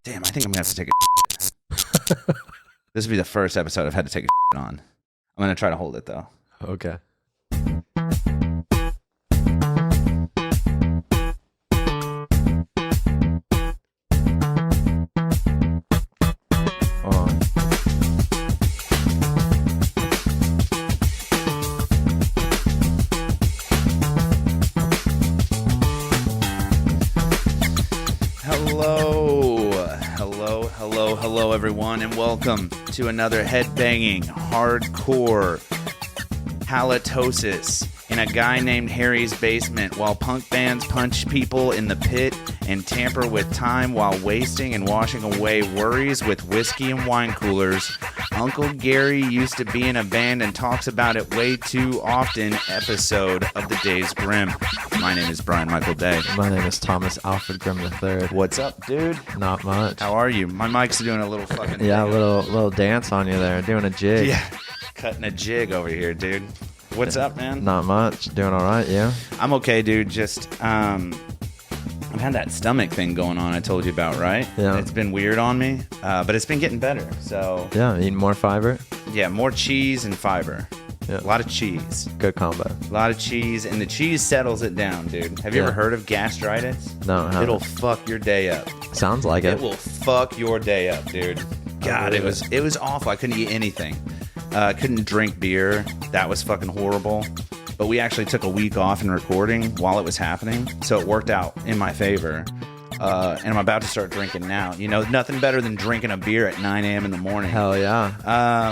Damn, I think I'm going to have to take a This will be the first episode I've had to take a on. I'm going to try to hold it, though. Okay. Hello, everyone, and welcome to another headbanging, hardcore halitosis in a guy named Harry's basement while punk bands punch people in the pit and tamper with time while wasting and washing away worries with whiskey and wine coolers. Uncle Gary used to be in a band and talks about it way too often. Episode of the Days Grimm. My name is Brian Michael Day. My name is Thomas Alfred Grimm III. What's up, dude? Not much. How are you? My mic's doing a little fucking yeah, a little dance on you there, doing a jig. Yeah, cutting a jig over here, dude. What's up, man? Not much. Doing all right, yeah? I'm okay, dude. Just, I've had that stomach thing going on I told you about, right? Yeah. It's been weird on me, but it's been getting better, so... Yeah, eating more fiber? Yeah, more cheese and fiber. Yeah. A lot of cheese. Good combo. A lot of cheese, and the cheese settles it down, dude. Have you ever heard of gastritis? No, I haven't. It'll fuck your day up. Sounds like it. It will fuck your day up, dude. God, it was awful. I couldn't eat anything. Couldn't drink beer. That was fucking horrible. But we actually took a week off in recording while it was happening, so it worked out in my favor. And I'm about to start drinking now. You know, nothing better than drinking a beer at 9 a.m. in the morning. Hell yeah.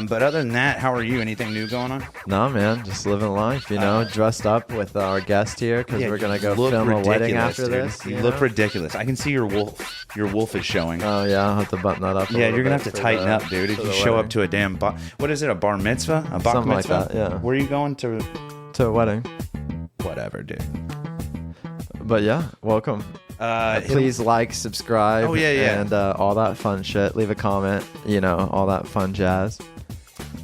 But other than that, how are you? Anything new going on? No, man. Just living life, you know. Dressed up with our guest here because we're going to go film a wedding after this. You look ridiculous. I can see your wolf. Your wolf is showing. Oh, yeah. I'll have to button that up. Yeah, you're going to have to tighten up, dude. If you show up to a damn... what is it, a bar mitzvah? A bach Something mitzvah? like that, yeah. Where are you going to? To a wedding. Whatever, dude. But yeah, welcome. Please like, subscribe, and all that fun shit. Leave a comment, you know, all that fun jazz.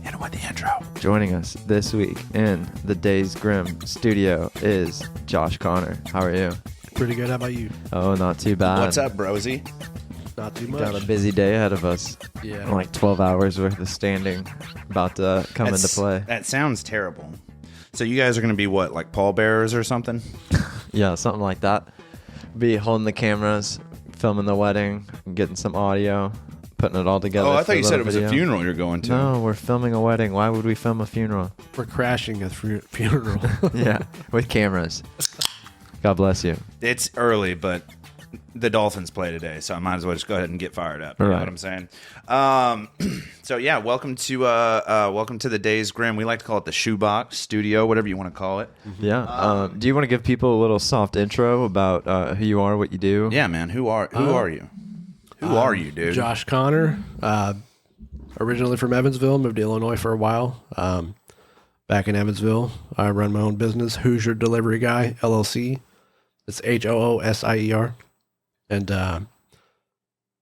And with the intro. Joining us this week in the Days Grimm studio is Josh Connor. How are you? Pretty good. How about you? Oh, not too bad. What's up, brosy? Not too much. Got a busy day ahead of us. Yeah. Like 12 hours worth of standing about to come into play. That sounds terrible. So you guys are going to be what, like pallbearers or something? Yeah, something like that. Be holding the cameras, filming the wedding, getting some audio, putting it all together. Oh, I thought you said it was a funeral you're going to. No, we're filming a wedding. Why would we film a funeral? We're crashing a funeral. Yeah, with cameras. God bless you. It's early, but the Dolphins play today, so I might as well just go ahead and get fired up. You know what I'm saying? So yeah, welcome to the Days Grimm. We like to call it the Shoebox Studio, whatever you want to call it. Yeah. Do you want to give people a little soft intro about who you are, what you do? Yeah, man. Who are you? Who are you, dude? Josh Connor, originally from Evansville, moved to Illinois for a while. Back in Evansville, I run my own business, Hoosier Delivery Guy, LLC. It's HOOSIER. And I'm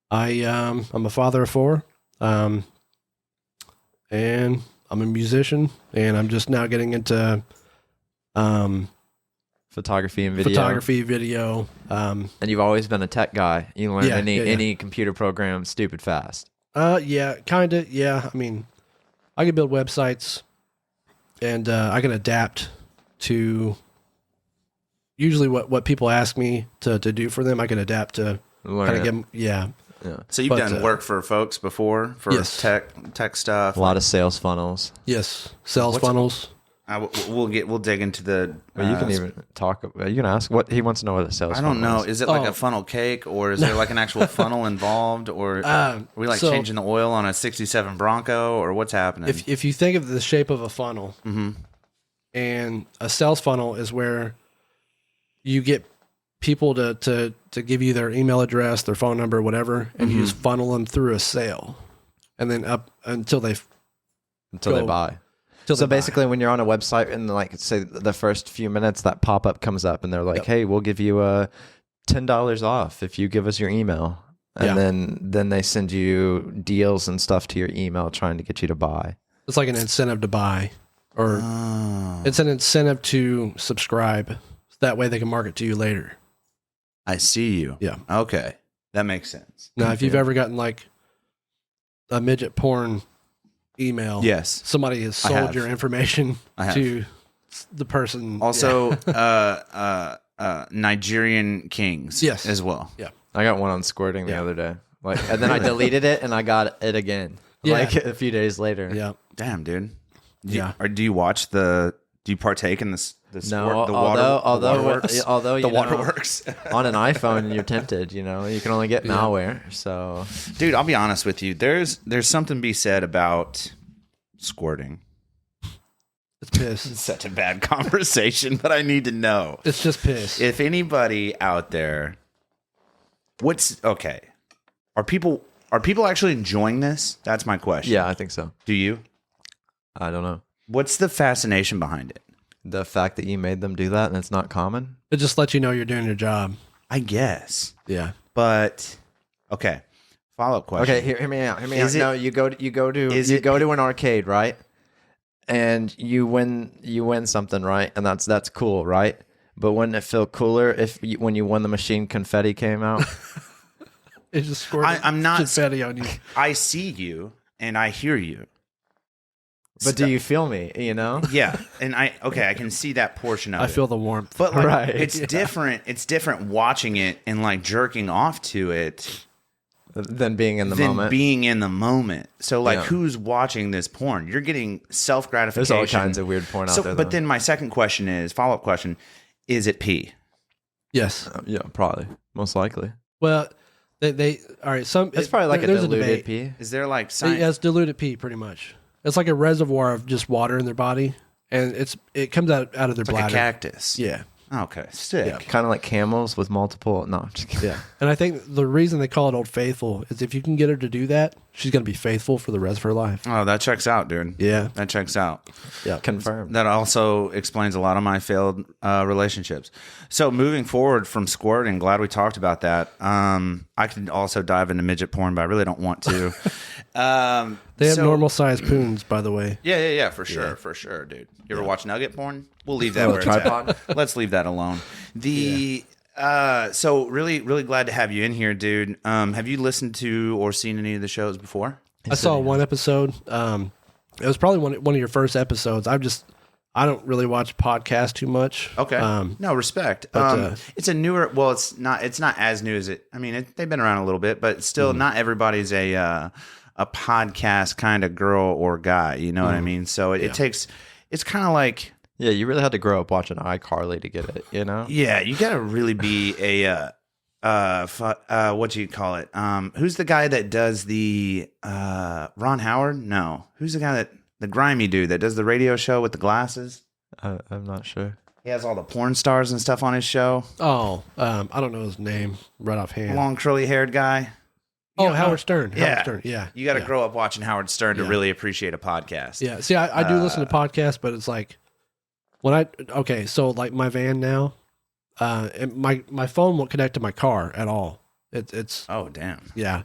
a father of four, and I'm a musician, and I'm just now getting into photography and video. And you've always been a tech guy. You learn any computer program stupid fast. Yeah, kind of. Yeah, I mean, I can build websites, and I can adapt to usually what people ask me to do for them. I can adapt to kind of get them. Yeah. So you've done work for folks before for tech stuff. A lot of sales funnels. Yes, sales funnels. We'll dig into the. You can even talk. You can ask what he wants to know. What a sales. I don't funnel know. Is it like a funnel cake, or is there like an actual funnel involved, or are we like changing the oil on a '67 Bronco, or what's happening? If you think of the shape of a funnel, and a sales funnel is where you get people to give you their email address, their phone number, whatever, and you just funnel them through a sale, and then up until they buy. So basically, when you're on a website and like say the first few minutes, that pop up comes up and they're like, "Hey, we'll give you $10 off if you give us your email," and then they send you deals and stuff to your email trying to get you to buy. It's like an incentive to buy, or it's an incentive to subscribe. That way, they can market to you later. I see you. Yeah. Okay. That makes sense. Now, if you've ever gotten like a midget porn email, Yes, somebody has sold your information to the person. Also, Nigerian kings, as well. Yeah, I got one on squirting the other day, and then I deleted it and I got it again, like a few days later. Yeah, damn, dude. Do you watch the? Do you partake in this? No, the waterworks. Although the waterworks on an iPhone, you're tempted. You can only get malware. So, dude, I'll be honest with you. There's something to be said about squirting. It's piss. It's such a bad conversation, but I need to know. It's just piss. If anybody out there, Are people actually enjoying this? That's my question. Yeah, I think so. Do you? I don't know. What's the fascination behind it? The fact that you made them do that and it's not common. It just lets you know you're doing your job. I guess. Yeah. But okay. Follow-up question. Okay, hear me out. No, you go to an arcade, right? And you win something, right? And that's cool, right? But wouldn't it feel cooler when you won the machine confetti came out? It just squirted I'm not confetti on you. I see you and I hear you. But do you feel me? Yeah, and I can see that portion of it. I feel the warmth. But it's different. It's different watching it and like jerking off to it than being in the moment. So who's watching this porn? You're getting self gratification. There's all kinds of weird porn out there. But then my second question is follow-up question: is it pee? Yes. Yeah, probably, most likely. Well, they all right. It's probably like a diluted pee. Is there like science? Yeah, it's diluted pee, pretty much. It's like a reservoir of just water in their body, and it comes out of their bladder. Like a cactus. Yeah. Okay. Sick. Yeah. Kind of like camels with multiple. No, I'm just kidding. Yeah. And I think the reason they call it Old Faithful is if you can get her to do that, she's going to be faithful for the rest of her life. Oh, that checks out, dude. Yeah. That checks out. Yeah. Confirmed. That also explains a lot of my failed relationships. So moving forward from squirting, glad we talked about that. I could also dive into midget porn, but I really don't want to. They have normal sized poons, by the way. Yeah, for sure, dude. You ever watch nugget porn? We'll leave that where it's at. Let's leave that alone. So really, really glad to have you in here, dude. Have you listened to or seen any of the shows before? I saw one episode. It was probably one of your first episodes. I don't really watch podcasts too much. Okay. No, respect. But, it's a newer. Well, it's not as new as it. I mean, they've been around a little bit, but still, not everybody's a podcast kind of girl or guy. You know what I mean? So it takes. It's kind of like. Yeah, you really had to grow up watching iCarly to get it. Yeah, you got to really be a. What do you call it? Who's the guy that does the Ron Howard? No, who's the guy that. The grimy dude that does the radio show with the glasses. I'm not sure. He has all the porn stars and stuff on his show. Oh, I don't know his name right offhand. Long curly haired guy. Howard Stern. Yeah. Howard Stern. Yeah. You got to grow up watching Howard Stern to really appreciate a podcast. Yeah. See, I do listen to podcasts, but it's like so like my van now, and my phone won't connect to my car at all. It's oh damn. Yeah,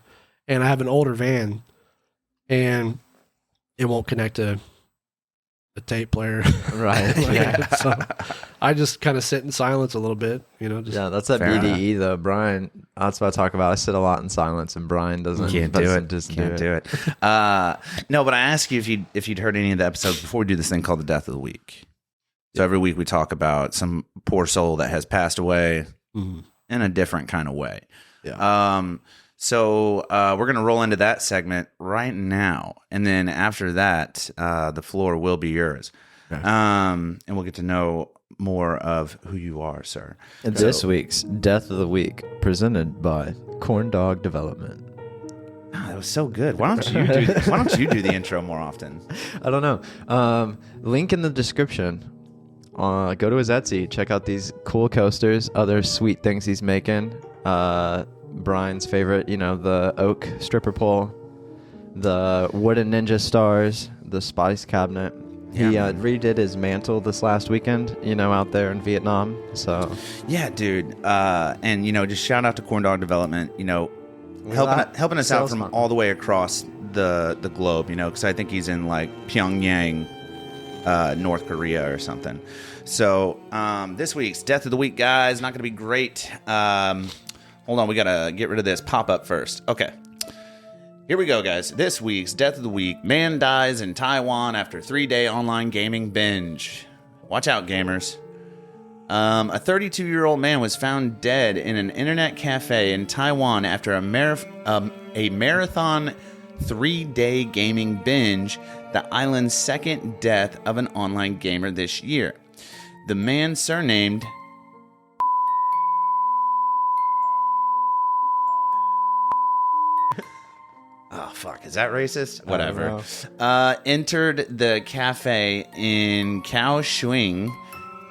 and I have an older van, and it won't connect to a tape player. Right. So I just kind of sit in silence a little bit, that's that BDE though. Brian, that's what I talk about. I sit a lot in silence and Brian doesn't do it. No, but I asked you if you'd heard any of the episodes before we do this thing called the Death of the Week. So every week we talk about some poor soul that has passed away in a different kind of way. Yeah. So we're going to roll into that segment right now. And then after that, the floor will be yours. Okay. And we'll get to know more of who you are, sir. And this week's Death of the Week, presented by Corn Dog Development. Oh, that was so good. Why don't you do the intro more often? I don't know. Link in the description. Go to his Etsy. Check out these cool coasters, other sweet things he's making. Brian's favorite, the oak stripper pole, the wooden ninja stars, the spice cabinet. He redid his mantle this last weekend, out there in Vietnam. So yeah, dude. And just shout out to Corn Dog Development. Helping us out from all the way across the globe. Because I think he's in like Pyongyang, North Korea or something. So this week's Death of the Week, guys, not going to be great. Hold on, we gotta get rid of this pop-up first. Okay. Here we go, guys. This week's Death of the Week. Man dies in Taiwan after 3-day online gaming binge. Watch out, gamers. A 32-year-old man was found dead in an internet cafe in Taiwan after a marathon 3-day gaming binge, the island's second death of an online gamer this year. The man surnamed oh, fuck. Is that racist? Whatever. Entered the cafe in Kaohsiung,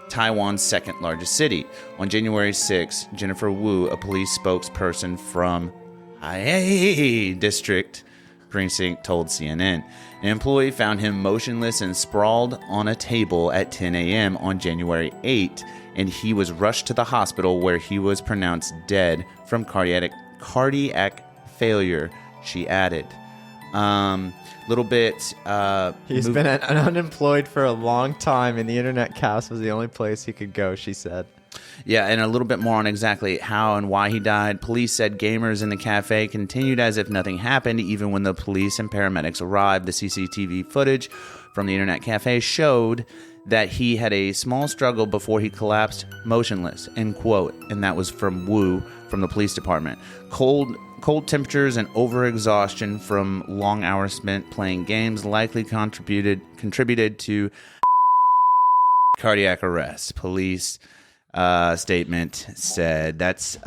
Taiwan's second largest city. On January 6, Jennifer Wu, a police spokesperson from Hai District Precinct, told CNN. An employee found him motionless and sprawled on a table at 10 a.m. on January 8, and he was rushed to the hospital where he was pronounced dead from cardiac failure, she added. Little bit. He's been unemployed for a long time, and the internet cast was the only place he could go, she said. Yeah, and a little bit more on exactly how and why he died. Police said gamers in the cafe continued as if nothing happened, even when the police and paramedics arrived. The CCTV footage from the internet cafe showed that he had a small struggle before he collapsed motionless, end quote. And that was from Wu from the police department. Cold temperatures and overexhaustion from long hours spent playing games likely contributed to cardiac arrest. Police statement said. That's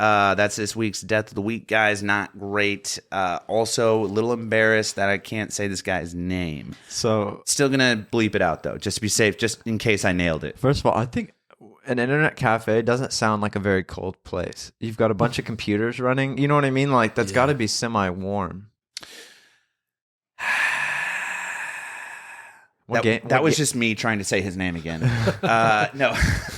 this week's Death of the Week, guys. Not great. Also, a little embarrassed that I can't say this guy's name. So still gonna bleep it out though, just to be safe, just in case I nailed it. First of all, I think an internet cafe doesn't sound like a very cold place. You've got a bunch of computers running. You know what I mean? Like, that's got to be semi-warm. That was just me trying to say his name again. No,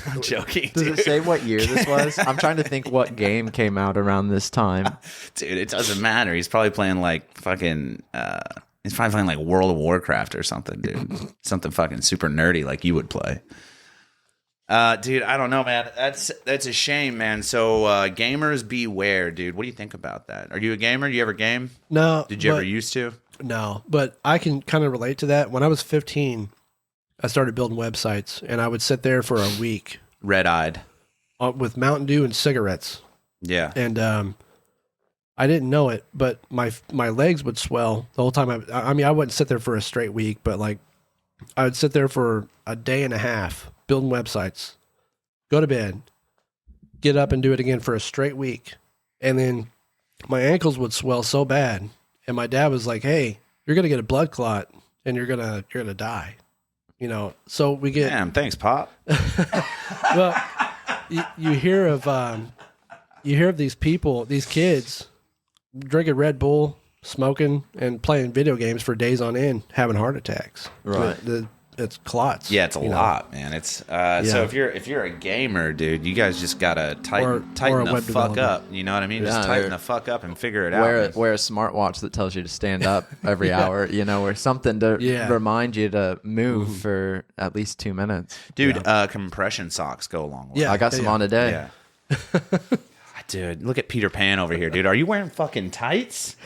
I'm joking. Does it say what year this was? I'm trying to think what game came out around this time. Dude, it doesn't matter. He's probably playing like fucking... he's probably playing like World of Warcraft or something, dude. Something fucking super nerdy like you would play. Dude, I don't know, man. That's a shame, man. So gamers beware, dude. What do you think about that? Are you a gamer? Do you ever game? No. Did you ever used to? No, but I can kind of relate to that. When I was 15, I started building websites, and I would sit there for a week. Red-eyed. With Mountain Dew and cigarettes. Yeah. And I didn't know it, but my legs would swell the whole time. I mean, I wouldn't sit there for a straight week, but like I would sit there for a day and a half building websites, go to bed, get up and do it again for a straight week. And then my ankles would swell so bad. And my dad was like, "Hey, you're going to get a blood clot and you're going to die." You know, so we get... Damn, thanks, Pop. Well, you hear of these people, these kids drinking Red Bull, smoking, and playing video games for days on end, having heart attacks. Right. It's clots. Yeah, it's a lot, man. It's so if you're a gamer, dude, you guys just gotta tighten the fuck up. You know what I mean? Just tighten the fuck up and figure it out. Wear a smartwatch that tells you to stand up every hour, you know, or something to remind you to move for at least 2 minutes. Dude, compression socks go a long way. Yeah, I got some on today. Yeah. Dude, look at Peter Pan over here, dude. Are you wearing fucking tights?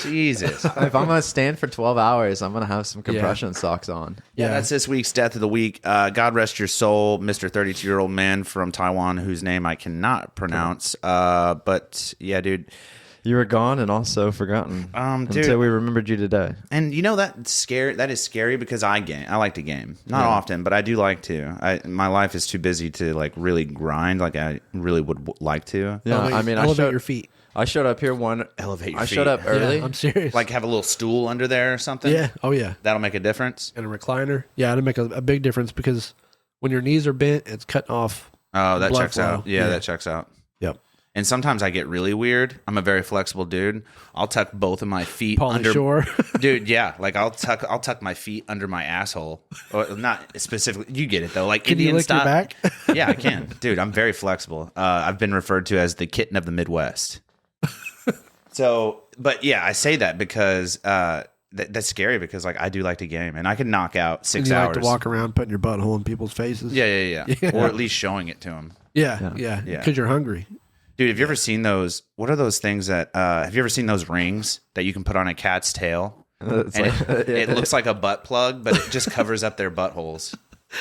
Jesus. If I'm going to stand for 12 hours, I'm going to have some compression socks on. Yeah, that's this week's Death of the Week. God rest your soul, Mr. 32-year-old man from Taiwan, whose name I cannot pronounce. But yeah, dude. You were gone and also forgotten dude, until we remembered you today. And you know that's scary. That is scary because I like to game. Not often, but I do like to. My life is too busy to like really grind like I really would like to. Yeah, I mean, elevate your feet. I showed up here elevate your feet. I showed up early. Yeah, I'm serious. Like have a little stool under there or something. Yeah. Oh yeah. That'll make a difference. And a recliner. Yeah, it'll make a big difference because when your knees are bent, it's cutting off. Oh, that checks flow. out. Yeah, that checks out. Yep. And sometimes I get really weird. I'm a very flexible dude. I'll tuck both of my feet under. Shore. Dude, yeah. Like I'll tuck my feet under my asshole. Or not specifically. You get it though. Like can Indian you lick style. your back? Yeah, I can. Dude, I'm very flexible. I've been referred to as the kitten of the Midwest. So, but yeah, I say that because that's scary because like I do like to game and I can knock out 6 hours. Like to walk around putting your butthole in people's faces. Yeah. Or at least showing it to them. Yeah. Because you're hungry. Dude, have you ever seen those? What are those things that? Have you ever seen those rings that you can put on a cat's tail? And it looks like a butt plug, but it just covers up their buttholes.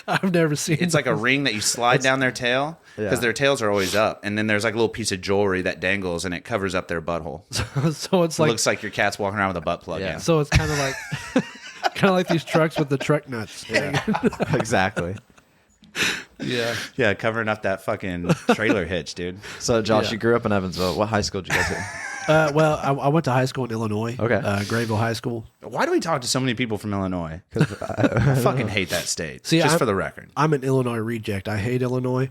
I've never seen. It's like a ring that you slide down their tail because their tails are always up, and then there's like a little piece of jewelry that dangles, and it covers up their butthole. So it's like looks like your cat's walking around with a butt plug. Yeah. So it's kind of like these trucks with the truck nuts. Yeah. Exactly. Yeah, covering up that fucking trailer hitch, dude. So, Josh, you grew up in Evansville. What high school did you go to? Well, I went to high school in Illinois. Okay. Grayville High School. Why do we talk to so many people from Illinois? Because I fucking hate that state. See, for the record. I'm an Illinois reject. I hate Illinois.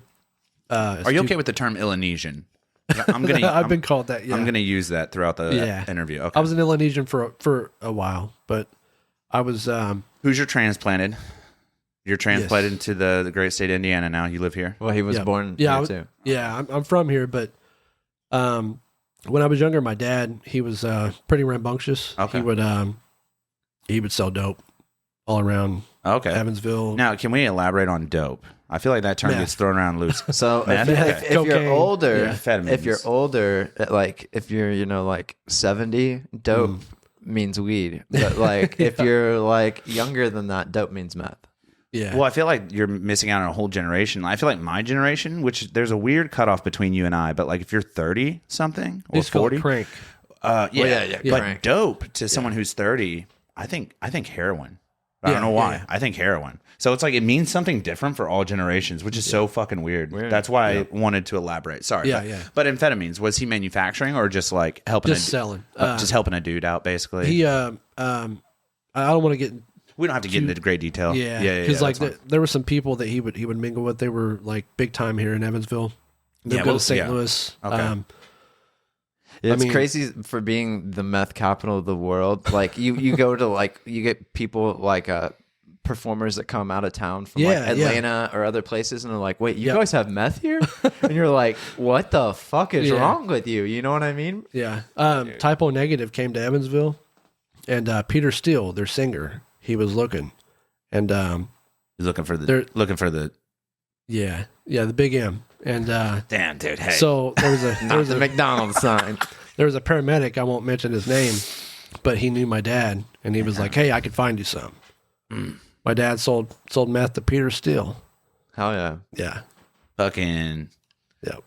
Are you okay with the term Illonesian? I've been called that. Yeah. I'm going to use that throughout the interview. Okay. I was an Illonesian for a while, but I was. Who's your transplanted? You're transplanted to the great state of Indiana now. You live here. Well, he was born here too. Yeah, I'm from here, but when I was younger, my dad, he was pretty rambunctious. Okay. He would sell dope all around Evansville. Now, can we elaborate on dope? I feel like that term gets thrown around loose. So if you're older, like if you're like 70, dope means weed. But like if you're like younger than that, dope means meth. Yeah. Well, I feel like you're missing out on a whole generation. I feel like my generation, which there's a weird cutoff between you and I, but like if you're 30 something or 40, crank. But crank. dope to someone who's 30, I think heroin. I don't know why. Yeah. I think heroin. So it's like it means something different for all generations, which is so fucking weird. That's why I wanted to elaborate. Sorry. But amphetamines, was he manufacturing or just like helping? Just selling. Just helping a dude out, basically. He I don't want to get. We don't have to get into great detail. Yeah. Because like there were some people that he would mingle with. They were like big time here in Evansville. They'd go to St. Louis. Okay. It's crazy for being the meth capital of the world. Like you go to like you get people like performers that come out of town from like Atlanta or other places, and they're like, "Wait, you guys have meth here?" And you're like, "What the fuck is wrong with you?" You know what I mean? Yeah. Typo Negative came to Evansville, and Peter Steele, their singer, he was looking, and he's looking for the the big M. And damn, dude. Hey, so there was a McDonald's sign. There was a paramedic. I won't mention his name, but he knew my dad, and he was like, "Hey, I could find you some." My dad sold meth to Peter Steele. Hell yeah, yeah, fucking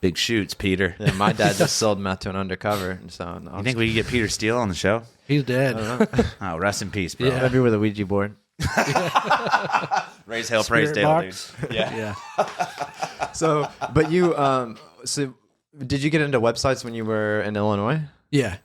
big shoots, Peter. Yeah, my dad just sold meth to an undercover. So you think we could get Peter Steele on the show? He's dead. Oh, rest in peace, bro. Yeah, maybe with a Ouija board. Raise hell, praise Dale, dude. Yeah. So, but you, so did you get into websites when you were in Illinois? Yeah.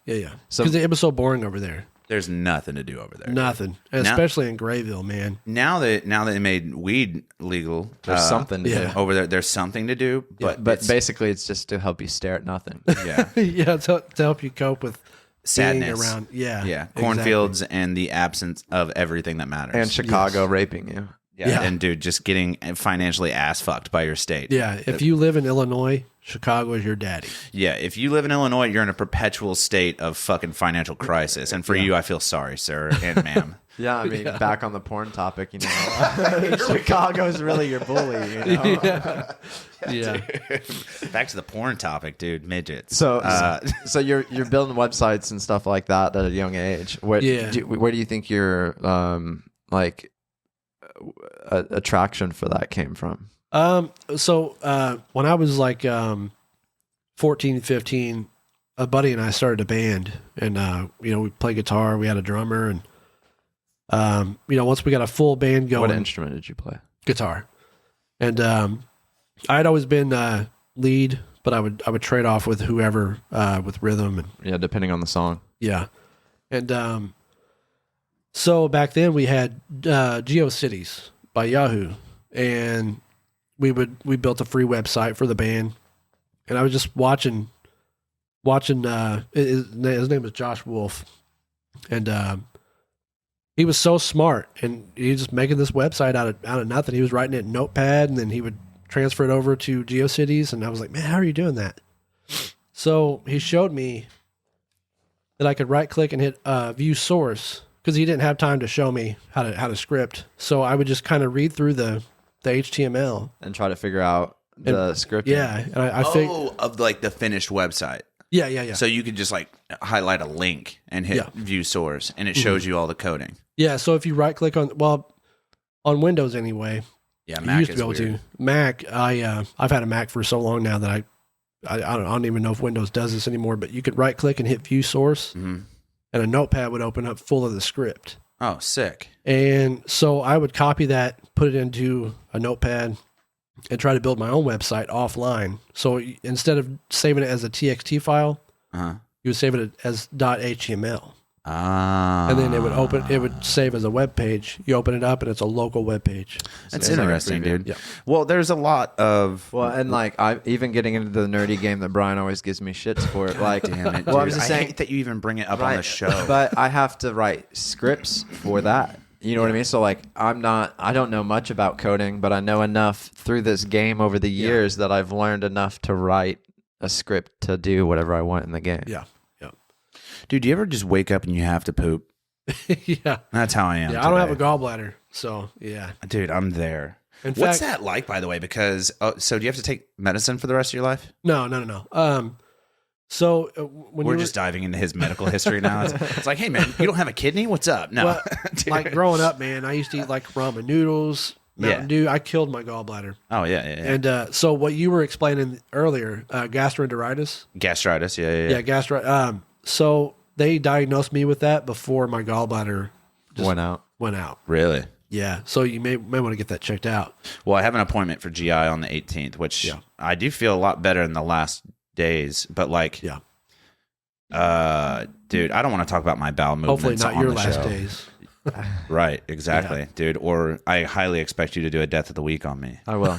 So because it was so boring over there. There's nothing to do over there. Nothing, especially in Grayville, man. Now that they made weed legal, there's something to do over there. There's something to do, but basically it's just to help you stare at nothing. Yeah, to help you cope with sadness around. Yeah, cornfields and the absence of everything that matters, and Chicago raping you. Yeah, and dude, just getting financially ass fucked by your state. Yeah, if you live in Illinois, Chicago is your daddy. Yeah, if you live in Illinois, you're in a perpetual state of fucking financial crisis. And for you, I feel sorry, sir and ma'am. Yeah, I mean, back on the porn topic, you know, Chicago's really your bully, you know? Yeah. Back to the porn topic, dude. Midgets. So you're building websites and stuff like that at a young age. Where do you think your attraction for that came from? So when I was like 14, 15, a buddy and I started a band, and we played guitar. We had a drummer, and once we got a full band going. What instrument did you play? Guitar. And I had always been lead, but I would trade off with whoever with rhythm and depending on the song. Yeah, and so back then we had GeoCities by Yahoo, and we built a free website for the band, and I was just watching. His name was Josh Wolf, and he was so smart, and he was just making this website out of nothing. He was writing it in Notepad, and then he would transfer it over to GeoCities, and I was like, man, how are you doing that? So he showed me that I could right click and hit view source, because he didn't have time to show me how to script. So I would just kind of read through the HTML and try to figure out the scripting. Yeah, and I think of like the finished website. yeah. So you could just like highlight a link and hit view source, and it shows you all the coding. Yeah, so if you right click on Windows anyway. Yeah, you Mac used to is be able weird. to. Mac, I've had a Mac for so long now that I don't even know if Windows does this anymore. But you could right click and hit view source, and a notepad would open up full of the script. Oh, sick. And so I would copy that, put it into a notepad, and try to build my own website offline. So instead of saving it as a TXT file, you would save it as .html. And then it would save as a web page. You open it up and it's a local web page. That's interesting, dude. Yeah. Well, there's a lot of and like I even getting into the nerdy game that Brian always gives me shits for. Like, damn it, well, I dude. was just I saying hate that you even bring it up on the show. but I have to write scripts for that. You know what I mean? So like I don't know much about coding, but I know enough through this game over the years that I've learned enough to write a script to do whatever I want in the game. Yeah. Dude, do you ever just wake up and you have to poop? Yeah. That's how I am. Yeah, I don't have a gallbladder. So, yeah. Dude, I'm there. In What's fact, that like, by the way? Because, so do you have to take medicine for the rest of your life? No. So when We're just diving into his medical history now. It's like, hey, man, you don't have a kidney? What's up? No. well, like growing up, man, I used to eat like ramen noodles, Mountain Dew. I killed my gallbladder. Oh, yeah. And so what you were explaining earlier, gastroenteritis. Gastritis, yeah. Yeah, gastritis. So they diagnosed me with that before my gallbladder Went out. Really? Yeah. So you may want to get that checked out. Well, I have an appointment for GI on the 18th, which I do feel a lot better in the last days. But like, dude, I don't want to talk about my bowel movements. Hopefully not on your the last show. days. Right, exactly, dude. Or I highly expect you to do a death of the week on me. I will.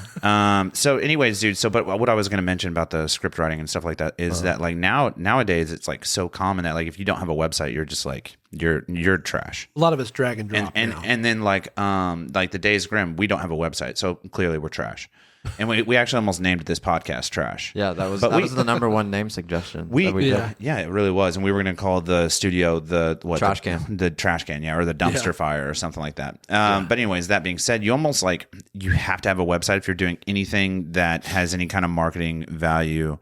So anyways, dude, but what I was going to mention about the script writing and stuff like that is that like nowadays it's like so common that like if you don't have a website, you're just like you're trash. A lot of it's drag and drop now. And then like the Days Grimm, we don't have a website, so clearly we're trash. And we actually almost named this podcast Trash. Yeah, that was the number one name suggestion. Yeah, it really was. And we were going to call the studio the trash can. The trash can, or the dumpster fire or something like that. But anyways, that being said, you almost like you have to have a website if you're doing anything that has any kind of marketing value,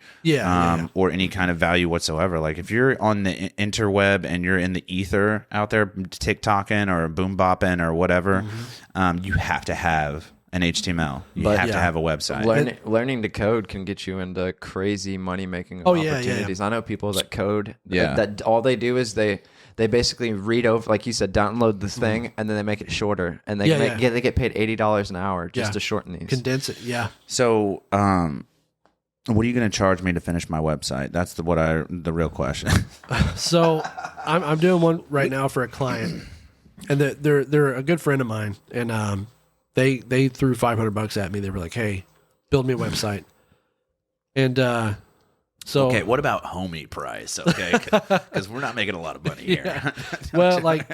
or any kind of value whatsoever. Like if you're on the interweb and you're in the ether out there TikToking or boom bopping or whatever, you have to have an HTML. You have to have a website. Learning to code can get you into crazy money making opportunities. I know people that code. That all they do is they basically read over, like you said, download this thing, and then they make it shorter, and they get paid $80 an hour just to shorten these. Condense it. Yeah. So, what are you going to charge me to finish my website? That's the real question. So, I'm doing one right now for a client, and they're a good friend of mine, and They threw $500 at me. They were like, "Hey, build me a website." And so, okay, what about homie price? Okay, because we're not making a lot of money here. Yeah. Well, like,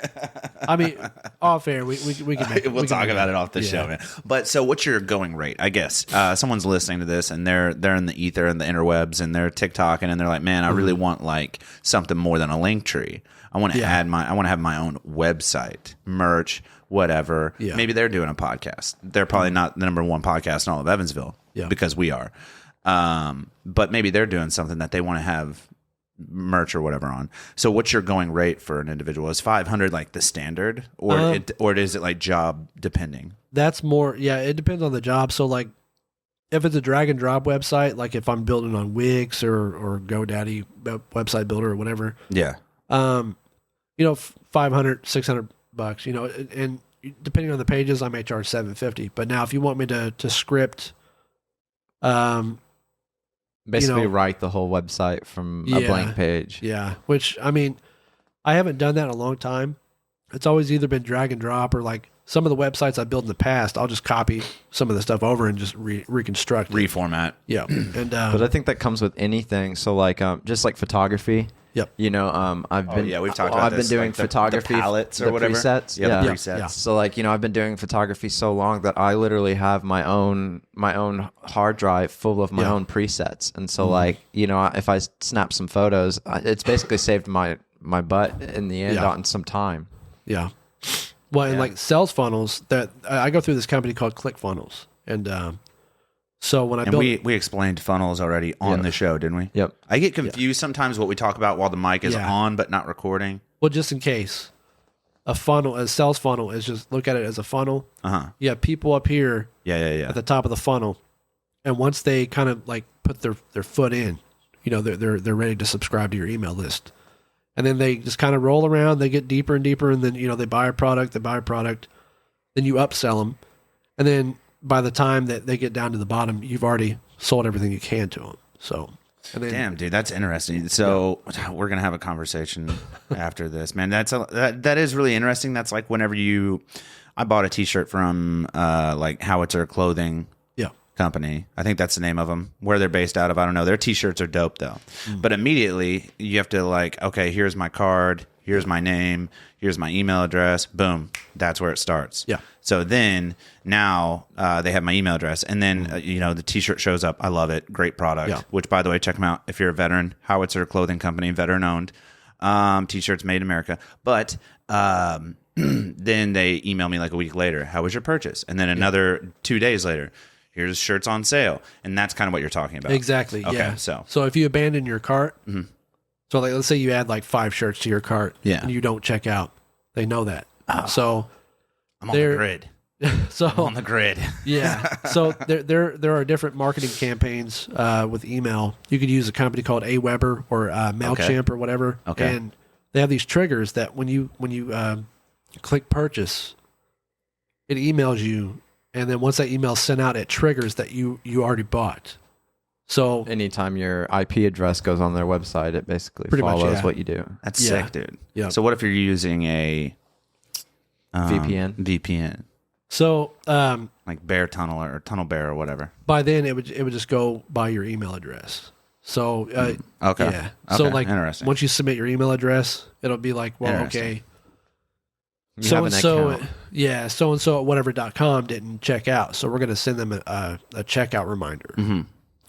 I mean, off air, we can make, we'll talk about it off the show, man. But so, what's your going rate? I guess someone's listening to this and they're in the ether and the interwebs and they're TikToking and they're like, "Man, I really want like something more than a link tree. I want to have my own website, merch." Whatever. Yeah. Maybe they're doing a podcast. They're probably not the number one podcast in all of Evansville because we are. But maybe they're doing something that they want to have merch or whatever on. So what's your going rate for an individual? Is 500 like the standard or is it like job depending? That's more. Yeah. It depends on the job. So like if it's a drag and drop website, like if I'm building on Wix or GoDaddy website builder or whatever. Yeah. 500, $600, and depending on the pages, I may charge $750. But now, if you want me to script, basically write the whole website from a blank page. Yeah, which I mean, I haven't done that in a long time. It's always either been drag and drop or like some of the websites I built in the past. I'll just copy some of the stuff over and just reconstruct, reformat. Yeah, and but I think that comes with anything. So like, just like photography. Yep. We've talked about I've been doing like photography, the palettes or whatever. Presets. The presets. Yeah. So like, I've been doing photography so long that I literally have my own hard drive full of my own presets. And so like, if I snap some photos, it's basically saved my butt in the end on some time. Yeah. Well, and like sales funnels that I go through this company called ClickFunnels, and So when I and built, we explained funnels already on the show, didn't we? Yep. I get confused sometimes what we talk about while the mic is on but not recording. well, just in case, a funnel, a sales funnel is just look at it as a funnel. You have people up here at the top of the funnel, and once they kind of like put their foot in, they're ready to subscribe to your email list. And then they just kind of roll around, they get deeper and deeper, and then they buy a product, then you upsell them. And then by the time that they get down to the bottom, you've already sold everything you can to them. So, and then, damn, dude, that's interesting. So we're gonna have a conversation after this, man. That is really interesting. That's like whenever I bought a T-shirt from like Howitzer Clothing company. I think that's the name of them. Where they're based out of, I don't know. Their T-shirts are dope though. But immediately you have to like, okay, here's my card, here's my name, here's my email address. Boom, that's where it starts. Yeah. So then now they have my email address, and then the T-shirt shows up. I love it. Great product. Yeah. Which, by the way, check them out if you're a veteran. Howitzer Clothing Company, veteran owned. T-shirts made in America. But then they email me like a week later. How was your purchase? And then another 2 days later, here's shirts on sale. And that's kind of what you're talking about. Exactly. Okay, Yeah. So if you abandon your cart, so like let's say you add like 5 shirts to your cart, and you don't check out, they know that. So I'm on the grid. So I'm on the grid. Yeah. So there are different marketing campaigns with email. You could use a company called Aweber or MailChimp or whatever. Okay. And they have these triggers that when you click purchase, it emails you, and then once that email is sent out, it triggers that you already bought. So anytime your IP address goes on their website, it basically follows what you do. That's sick, dude. Yeah. So what if you're using a VPN? VPN. So like Bear Tunnel or Tunnel Bear or whatever. by then it would just go by your email address. So okay. Yeah. So Okay, like interesting. once you submit your email address, it'll be like, well, okay. You have an account. So and so at whatever.com didn't check out, so we're going to send them a checkout reminder.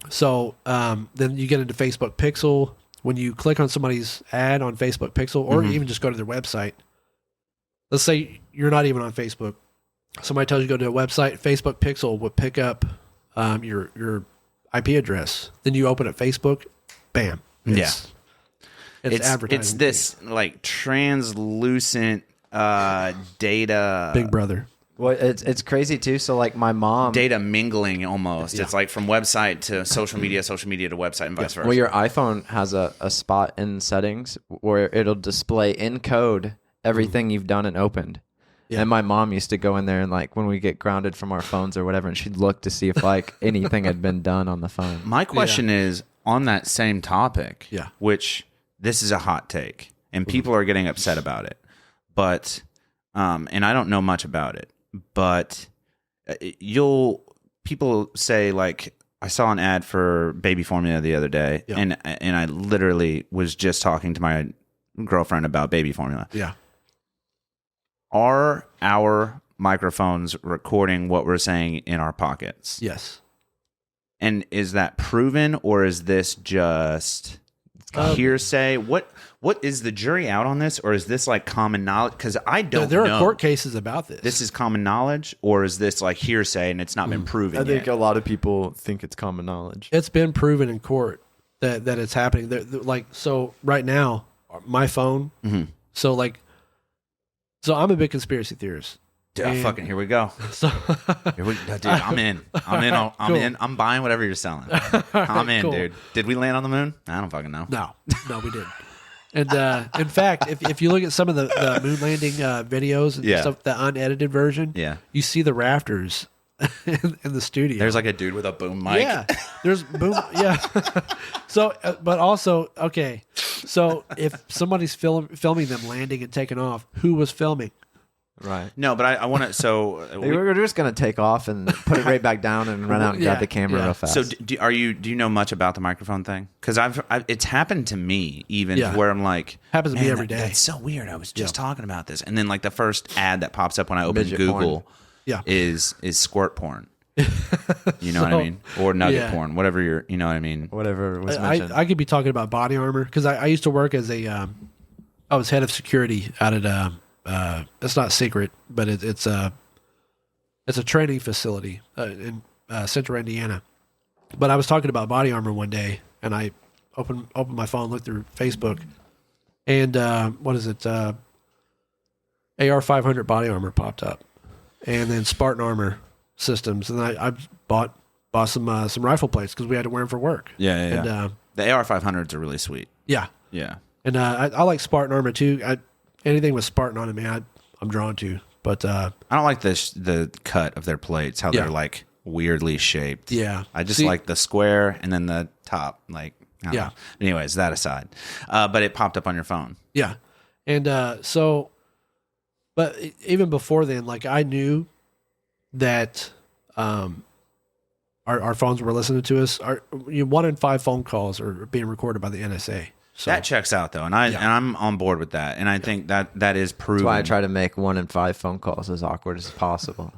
So then you get into Facebook Pixel. When you click on somebody's ad on Facebook Pixel, or even just go to their website, let's say you're not even on Facebook. Somebody tells you to go to a website, Facebook Pixel would pick up your IP address. Then you open up Facebook, bam. It's advertising. It's this like translucent data. Big Brother. Well, it's crazy too. So like my mom, Data mingling almost. It's like from website to social media to website, and vice versa. well, your iPhone has a spot in settings where it'll display in code everything you've done and opened. And my mom used to go in there and like when we get grounded from our phones or whatever, and she'd look to see if like anything had been done on the phone. My question is on that same topic, which this is a hot take, and people are getting upset about it. But, and I don't know much about it, but people say like, I saw an ad for baby formula the other day, and I literally was just talking to my girlfriend about baby formula. Yeah. Are our microphones recording what we're saying in our pockets? Yes. And is that proven, or is this just hearsay? What is the jury out on this, or is this like common knowledge? Because I don't know. There are court cases about this. This is common knowledge, or is this like hearsay and it's not been proven I think yet? a lot of people think it's common knowledge. It's been proven in court that it's happening. Like, so right now, my phone. So I'm a big conspiracy theorist. Dude, fucking here we go. So Dude, I'm in. I'm in. I'm buying whatever you're selling. I'm in, cool. dude. Did we land on the moon? I don't fucking know. No, we didn't. And in fact, if you look at some of the moon landing videos and stuff, the unedited version, you see the rafters in the studio. There's like a dude with a boom mic. Yeah, there's boom. Yeah. So, but also, okay. So if somebody's filming them landing and taking off, who was filming? Right. No, but I want to. So we're just gonna take off and put it right back down and run out and grab the camera real fast. So do you know much about the microphone thing? Because it's happened to me even to where I'm like, happens to me every day. That's so weird. I was just talking about this, and then like the first ad that pops up when I open Midget Google, porn. is squirt porn. You know what I mean? Or nugget porn, whatever you know what I mean? Whatever was mentioned. I could be talking about body armor because I used to work as I was head of security out at it's not secret, but it's a training facility in Central Indiana, But I was talking about body armor one day, and I opened my phone, looked through Facebook, and what is it? AR 500 body armor popped up, and then Spartan armor systems, and I bought some rifle plates because we had to wear them for work. Yeah. And, the AR 500s are really sweet. Yeah. And I like Spartan armor too. Anything with Spartan on it, man, I'm drawn to. But I don't like the cut of their plates, how they're like weirdly shaped. Yeah. I just like the square and then the top. Like, I don't know. Anyways, that aside. But it popped up on your phone. Yeah. And but even before then, like I knew that our phones were listening to us. 1 in 5 phone calls are being recorded by the NSA. So that checks out though, and I'm on board with that. And I think that is proven. That's why I try to make 1 in 5 phone calls as awkward as possible.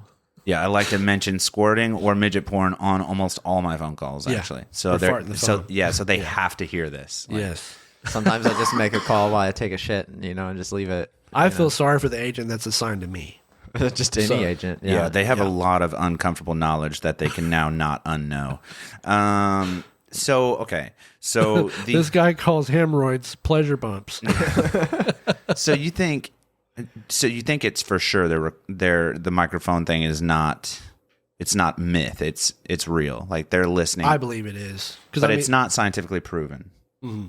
Yeah, I like to mention squirting or midget porn on almost all my phone calls. Actually, so they have to hear this. Like, yes. Sometimes I just make a call while I take a shit, and just leave it. I feel sorry for the agent that's assigned to me. Just any agent. Yeah, they have a lot of uncomfortable knowledge that they can now not unknow. So This guy calls hemorrhoids pleasure bumps. So you think it's for sure the microphone thing is not, it's not myth, it's real. Like they're listening. I believe it is, but it's not scientifically proven. Mm-hmm.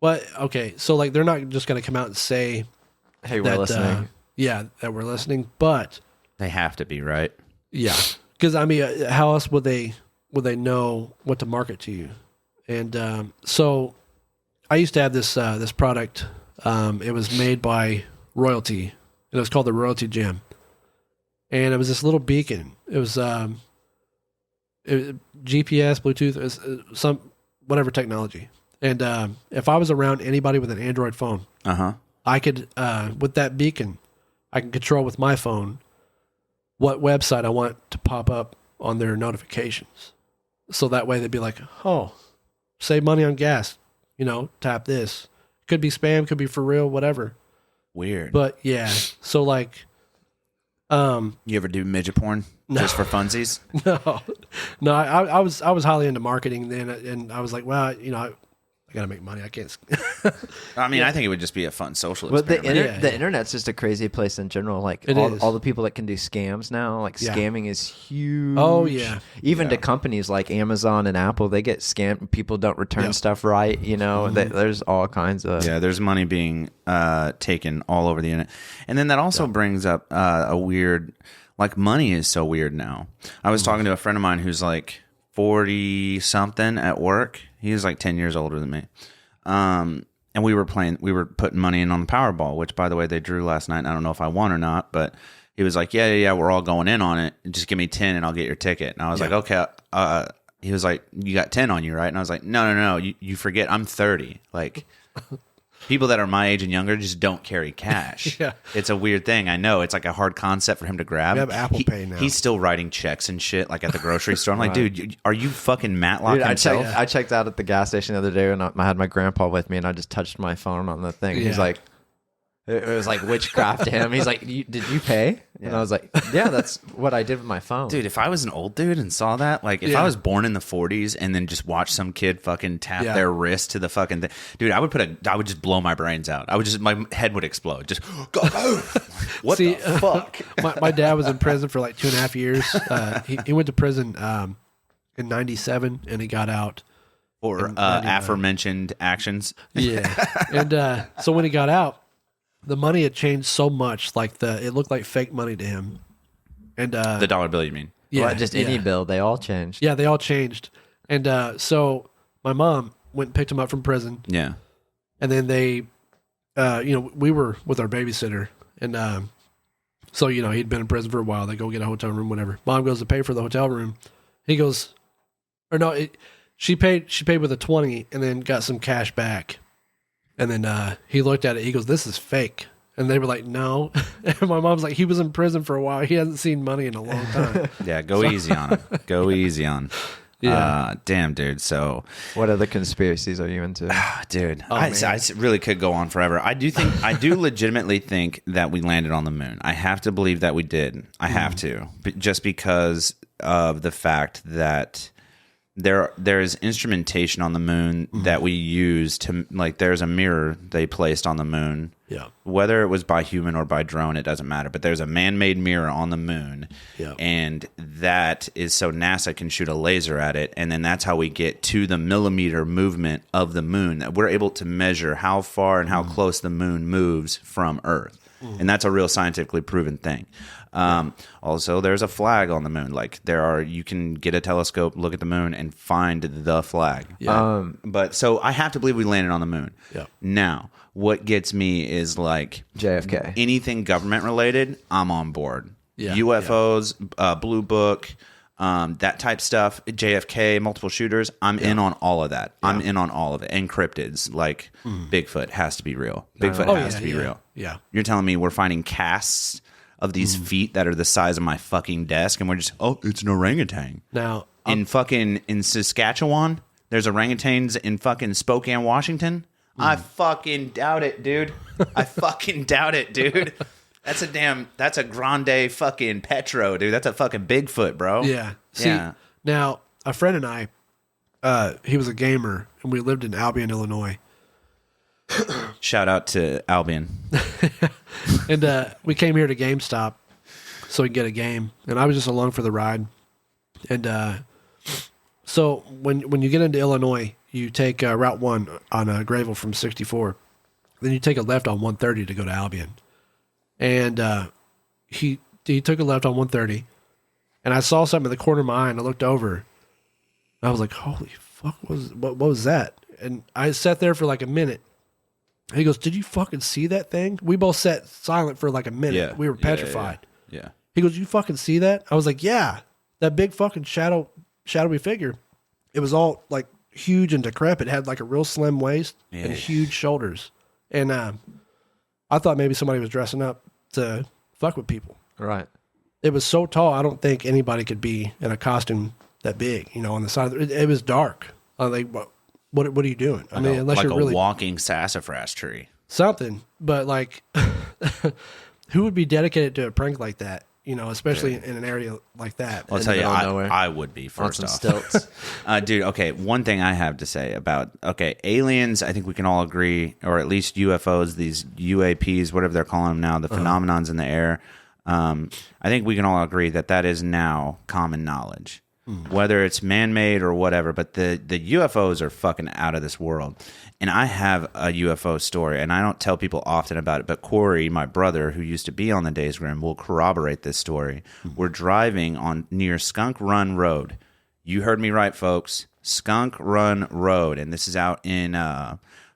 Well, okay, so like they're not just going to come out and say, "Hey, we're listening." That we're listening, but they have to be, right? Yeah, because I mean, how else would they know what to market to you? And so I used to have this product. It was made by Royalty, and it was called the Royalty Gem. And it was this little beacon. It was GPS, Bluetooth, some whatever technology. And if I was around anybody with an Android phone, I could with that beacon, I can control with my phone what website I want to pop up on their notifications. So that way they'd be like, oh, save money on gas, tap this. Could be spam, could be for real, whatever. Weird. But yeah, so like... you ever do midget porn just for funsies? No, I was highly into marketing then, and I was like, well, I got to make money. I can't. I mean, I think it would just be a fun social experiment. The internet's just a crazy place in general. Like all the people that can do scams now, like scamming is huge. Oh yeah. Even to companies like Amazon and Apple, they get scammed. People don't return stuff right. There's all kinds of there's money being taken all over the internet, and then that also brings up a weird, like money is so weird now. I was talking to a friend of mine who's like 40 something at work. He was like 10 years older than me. And we were putting money in on the Powerball, which by the way, they drew last night. I don't know if I won or not, but he was like, yeah, we're all going in on it. Just give me 10 and I'll get your ticket. And I was like, okay. He was like, you got 10 on you, right? And I was like, no. You forget I'm 30. Like people that are my age and younger just don't carry cash. It's a weird thing. I know it's like a hard concept for him to grab. We have Apple Pay now. He's still writing checks and shit like at the grocery store. I'm like, dude, are you fucking Matlock himself? I checked out at the gas station the other day and I had my grandpa with me and I just touched my phone on the thing. He's like, it was like witchcraft to him. He's like, did you pay? And I was like, yeah, that's what I did with my phone. Dude, if I was an old dude and saw that, like if I was born in the 40s and then just watched some kid fucking tap their wrist to the fucking thing, dude, I would just blow my brains out. My head would explode. Just go. What the fuck? My dad was in prison for like 2.5 years. He went to prison in 97 and he got out. For aforementioned actions. Yeah. And so when he got out, the money had changed so much, like it looked like fake money to him. And the dollar bill, you mean? Yeah, just any bill. They all changed. Yeah, they all changed. And so my mom went and picked him up from prison. Yeah. And then they, we were with our babysitter. And so, he'd been in prison for a while. They go get a hotel room, whatever. Mom goes to pay for the hotel room. He goes, she paid with a 20 and then got some cash back. And then he looked at it. He goes, "This is fake." And they were like, "No." And my mom's like, "He was in prison for a while. He hasn't seen money in a long time." Yeah, easy on him. Go easy on. Yeah. Damn, dude. So, what other conspiracies are you into, dude? I really could go on forever. I do legitimately think that we landed on the moon. I have to believe that we did. I have to, just because of the fact that there's instrumentation on the moon that we use to, like, there's a mirror they placed on the moon. Yeah. Whether it was by human or by drone, it doesn't matter. But there's a man-made mirror on the moon. Yeah. And that is so NASA can shoot a laser at it. And then that's how we get to the millimeter movement of the moon. That we're able to measure how far and how close the moon moves from Earth. And that's a real scientifically proven thing. Also, there's a flag on the moon. Like, you can get a telescope, look at the moon, and find the flag. Yeah. But so I have to believe we landed on the moon. Yeah. Now, what gets me is like JFK. anything government related, I'm on board. Yeah. UFOs, Blue Book, that type stuff, JFK, multiple shooters. I'm in on all of that. I'm in on all of it. And cryptids, like Bigfoot has to be real. Bigfoot has to be real. Yeah. You're telling me we're finding casts of these feet that are the size of my fucking desk, and we're just, it's an orangutan. Now, In Saskatchewan, there's orangutans in fucking Spokane, Washington. I fucking doubt it, dude. I fucking doubt it, dude. That's a grande fucking Petro, dude. That's a fucking Bigfoot, bro. yeah. See, now, a friend and I, he was a gamer, and we lived in Albion, Illinois. Shout out to Albion. And we came here to GameStop so we could get a game. And I was just along for the ride. And so when you get into Illinois, you take Route 1 on Grayville from 64. Then you take a left on 130 to go to Albion. And he took a left on 130. And I saw something in the corner of my eye, and I looked over. And I was like, holy fuck, what was that? And I sat there for like a minute. He goes, did you fucking see that thing? We both sat silent for like a minute. Yeah. We were petrified. Yeah. He goes, you fucking see that? I was like, yeah. That big fucking shadowy figure. It was all like huge and decrepit. It had like a real slim waist and huge shoulders. And I thought maybe somebody was dressing up to fuck with people. Right. It was so tall, I don't think anybody could be in a costume that big, on the side. It was dark. I was like, what are you doing? I mean, unless like you're really a walking sassafras tree. something, but like, who would be dedicated to a prank like that? Especially in an area like that. I'll tell you, I would be first off. Stilts. Dude, okay, one thing I have to say about, aliens, I think we can all agree, or at least UFOs, these UAPs, whatever they're calling them now, the phenomenons in the air, I think we can all agree that is now common knowledge. Whether it's man-made or whatever, but the UFOs are fucking out of this world. And I have a UFO story, and I don't tell people often about it, but Corey, my brother, who used to be on the Days Grimm, will corroborate this story. We're driving near Skunk Run Road. You heard me right, folks. Skunk Run Road, and this is out in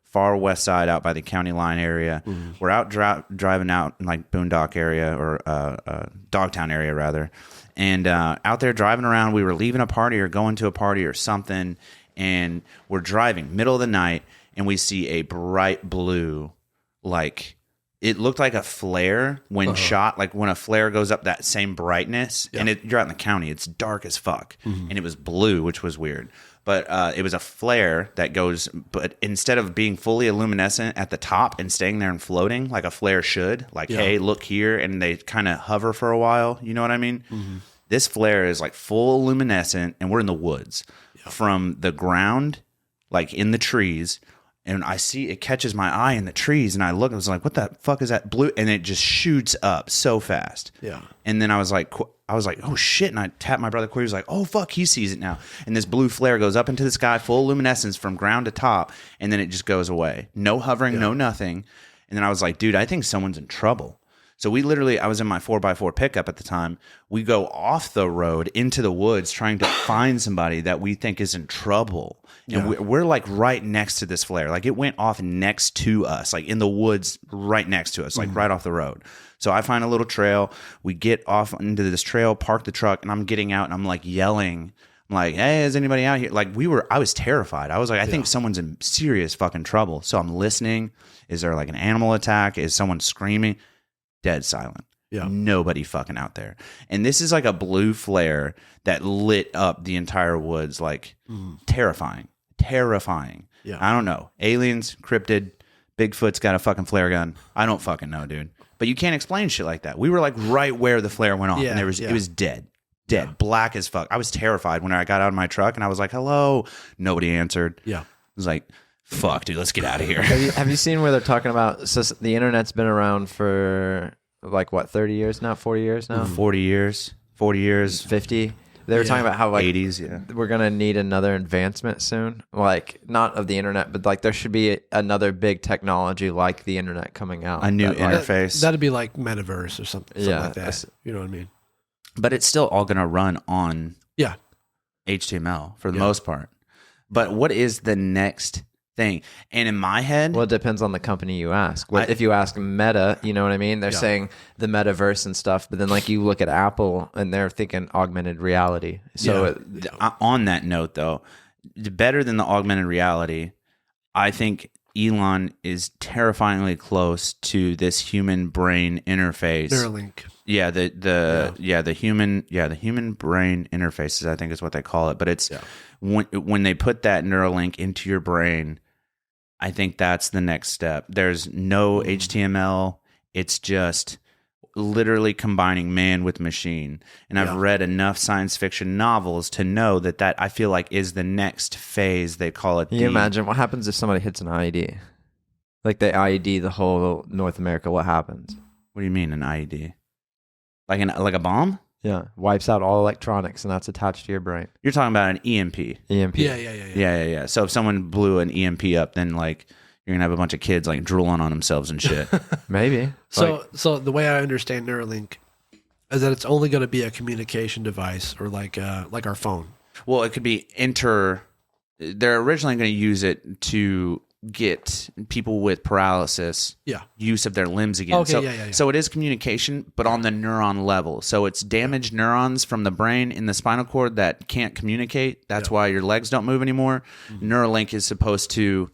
far west side, out by the county line area. We're out driving out in like Boondock area, or Dogtown area, rather. And out there driving around, we were leaving a party or going to a party or something, and we're driving middle of the night, and we see a bright blue, like it looked like a flare when shot, like when a flare goes up that same brightness, and you're out in the county, it's dark as fuck, and it was blue, which was weird. But it was a flare that goes, but instead of being fully luminescent at the top and staying there and floating like a flare should, like, hey, look here, and they kind of hover for a while, you know what I mean? This flare is like full luminescent, and we're in the woods. From the ground, like in the trees, and I see it catches my eye in the trees, and I look, and I was like, what the fuck is that blue? And it just shoots up so fast. Yeah. And then I was like, oh shit. And I tapped my brother Corey. He was like, oh fuck, he sees it now. And this blue flare goes up into the sky, full luminescence from ground to top, and then it just goes away. No hovering, no nothing. And then I was like, dude, I think someone's in trouble. So I was in my 4x4 pickup at the time. We go off the road into the woods trying to find somebody that we think is in trouble. And we're like right next to this flare. Like it went off next to us, like in the woods right next to us, like right off the road. So I find a little trail. We get off into this trail, park the truck, and I'm getting out and I'm like yelling. I'm like, hey, is anybody out here? Like I was terrified. I was like, I think someone's in serious fucking trouble. So I'm listening. Is there like an animal attack? Is someone screaming? Dead silent. Yeah. Nobody fucking out there. And this is like a blue flare that lit up the entire woods, like terrifying. Yeah. I don't know. Aliens, cryptid, Bigfoot's got a fucking flare gun. I don't fucking know, dude. But you can't explain shit like that. We were like right where the flare went off, and it was dead. dead, black as fuck. I was terrified when I got out of my truck and I was like, hello. Nobody answered. Yeah. I was like, fuck, dude, let's get out of here. Have you seen where they're talking about, so the internet's been around for like what, 30 years now, 40 years now? 40 years, 50. They were talking about how like 80s, yeah. we're going to need another advancement soon. Like not of the internet, but like there should be another big technology like the internet coming out. A new that, like, interface. That'd be like metaverse or something Yeah, like that. You know what I mean? But it's still all going to run on Yeah. HTML for the most part. But what is the next thing? And in my head, Well, it depends on the company you ask. If you ask Meta, you know what I mean? They're saying the metaverse and stuff, but then like you look at Apple and they're thinking augmented reality. So on that note, though, better than the augmented reality, I think Elon is terrifyingly close to this human brain interface. Neuralink. Yeah, the human brain interfaces, I think is what they call it. But it's when they put that Neuralink into your brain, I think that's the next step. There's no HTML. It's just literally combining man with machine. And I've read enough science fiction novels to know that I feel like is the next phase. They call it. Can you imagine what happens if somebody hits an IED? Like they IED the whole North America, what happens? What do you mean an IED? Like a bomb? Yeah, wipes out all electronics, and that's attached to your brain. You're talking about an EMP. EMP. Yeah. So if someone blew an EMP up, then like you're gonna have a bunch of kids like drooling on themselves and shit. Maybe. So the way I understand Neuralink is that it's only going to be a communication device or like our phone. Well, it could be They're originally going to use it to get people with paralysis use of their limbs again. Okay, so it is communication, but on the neuron level. So it's damaged neurons from the brain in the spinal cord that can't communicate. That's why your legs don't move anymore. Mm-hmm. Neuralink is supposed to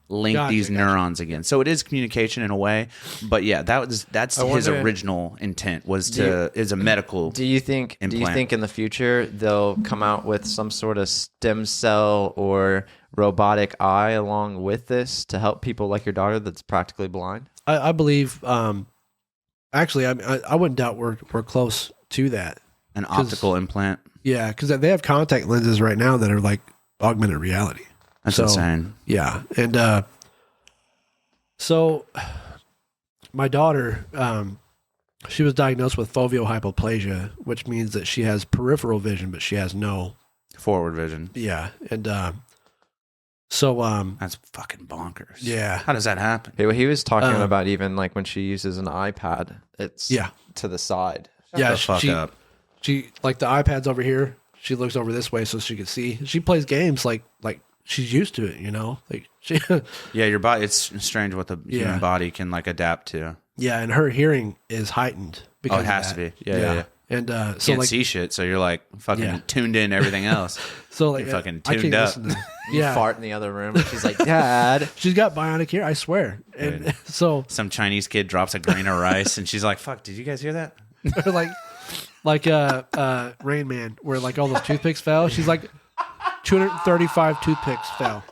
link these neurons again. So it is communication in a way, but yeah, that's his original intent is a medical. Do you think in the future they'll come out with some sort of stem cell or robotic eye along with this to help people like your daughter that's practically blind? I believe actually I wouldn't doubt we're close to that. An optical implant. Yeah, because they have contact lenses right now that are like augmented reality. That's insane. Yeah. And so my daughter, she was diagnosed with foveal hypoplasia, which means that she has peripheral vision, but she has no forward vision. Yeah. And that's fucking bonkers. Yeah. How does that happen? He was talking about even like when she uses an iPad, it's to the side. Shut the fuck up. She like the iPad's over here. She looks over this way so she can see. She plays games like she's used to it, you know. Like she. Yeah, your body. It's strange what the human body can like adapt to. Yeah, and her hearing is heightened because it has to be. Yeah. And so can't like see shit, so you're like fucking tuned in to everything else. So like you're fucking tuned up. You fart in the other room. And she's like, Dad. She's got bionic ear, I swear. And so some Chinese kid drops a grain of rice, and she's like, "Fuck, did you guys hear that?" like Rain Man, where like all those toothpicks fell. She's like 235 toothpicks fell.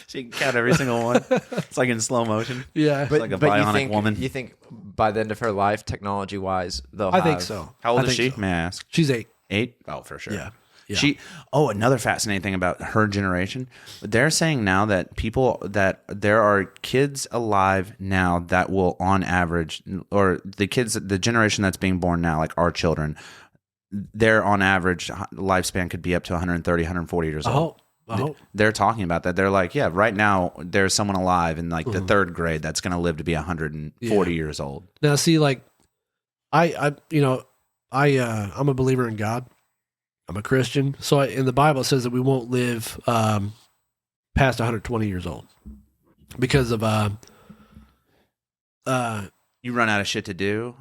She can count every single one. It's like in slow motion. Yeah, but like a bionic woman. You think by the end of her life, technology-wise, I think so. How old is she? May I ask? She's 8. 8? Oh, for sure. Yeah. Another fascinating thing about her generation. They're saying now that there are kids alive now that will, on average, or the generation that's being born now, like our children, their on average lifespan could be up to 130, 140 years old. They're talking about that. They're like, yeah, right now there's someone alive in like the 3rd grade that's going to live to be 140 years old. Now, see, like, I'm a believer in God. I'm a Christian. So in the Bible it says that we won't live past 120 years old because of you run out of shit to do.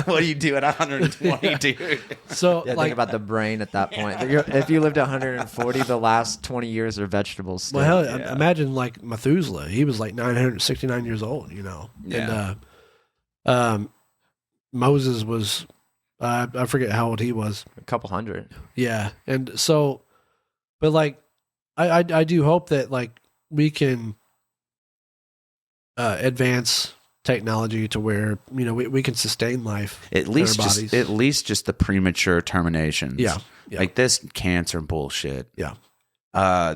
What do you do at 120, dude? So think about the brain at that point. If you lived 140, the last 20 years are vegetables still. Well, hell, imagine like Methuselah. He was like 969 years old, you know. Yeah. And Moses was I forget how old he was. A couple hundred. Yeah. And so, but like, I do hope that like we can advance technology to where we can sustain life at least just the premature terminations. Yeah. Like this cancer bullshit. Yeah.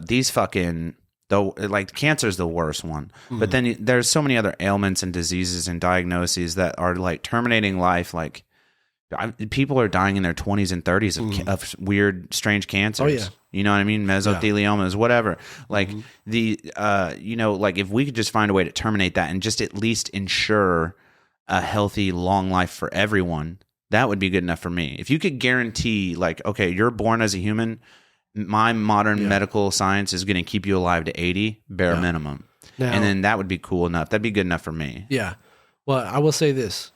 These fucking though, like cancer is the worst one, but then there's so many other ailments and diseases and diagnoses that are like terminating life. Like people are dying in their 20s and 30s of weird, strange cancers. Oh yeah. You know what I mean? Mesotheliomas, whatever. Like like if we could just find a way to terminate that and just at least ensure a healthy, long life for everyone, that would be good enough for me. If you could guarantee, like, okay, you're born as a human, my modern medical science is going to keep you alive to 80, bare minimum. Now, and then that would be cool enough. That'd be good enough for me. Yeah. Well, I will say this.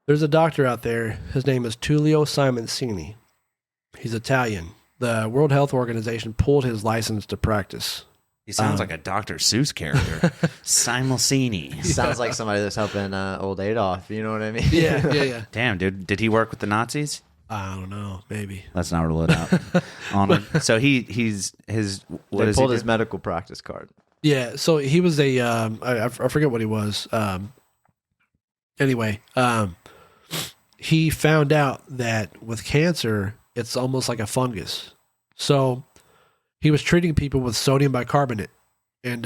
There's a doctor out there. His name is Tullio Simoncini. He's Italian. The World Health Organization pulled his license to practice. He sounds like a Dr. Seuss character. Simoncini. Sounds like somebody that's helping old Adolf. You know what I mean? Yeah. Damn, dude. Did he work with the Nazis? I don't know. Maybe. Let's not rule it out. Onward. So they pulled his medical practice card. Yeah. So he was a I forget what he was. Anyway, he found out that with cancer, it's almost like a fungus. So he was treating people with sodium bicarbonate and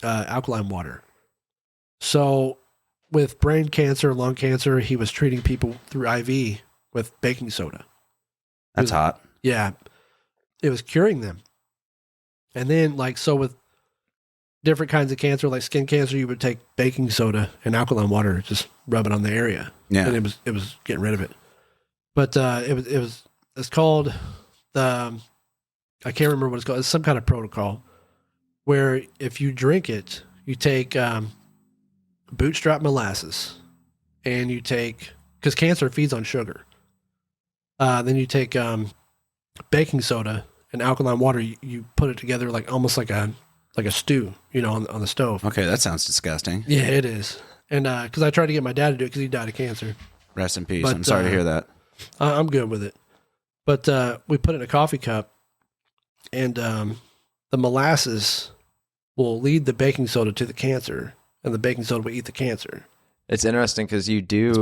alkaline water. So with brain cancer, lung cancer, he was treating people through IV with baking soda. That's hot. Yeah. It was curing them. And then with different kinds of cancer, like skin cancer, you would take baking soda and alkaline water, just rub it on the area. Yeah. And it was getting rid of it. But it's called I can't remember what it's called. It's some kind of protocol where if you drink it, you take bootstrap molasses and you take, because cancer feeds on sugar. Then you take baking soda and alkaline water. You put it together almost like a stew, on the stove. Okay, that sounds disgusting. Yeah, it is. And because I tried to get my dad to do it because he died of cancer. Rest in peace. I'm sorry to hear that. I'm good with it. But we put it in a coffee cup, and the molasses will lead the baking soda to the cancer, and the baking soda will eat the cancer. It's interesting because you do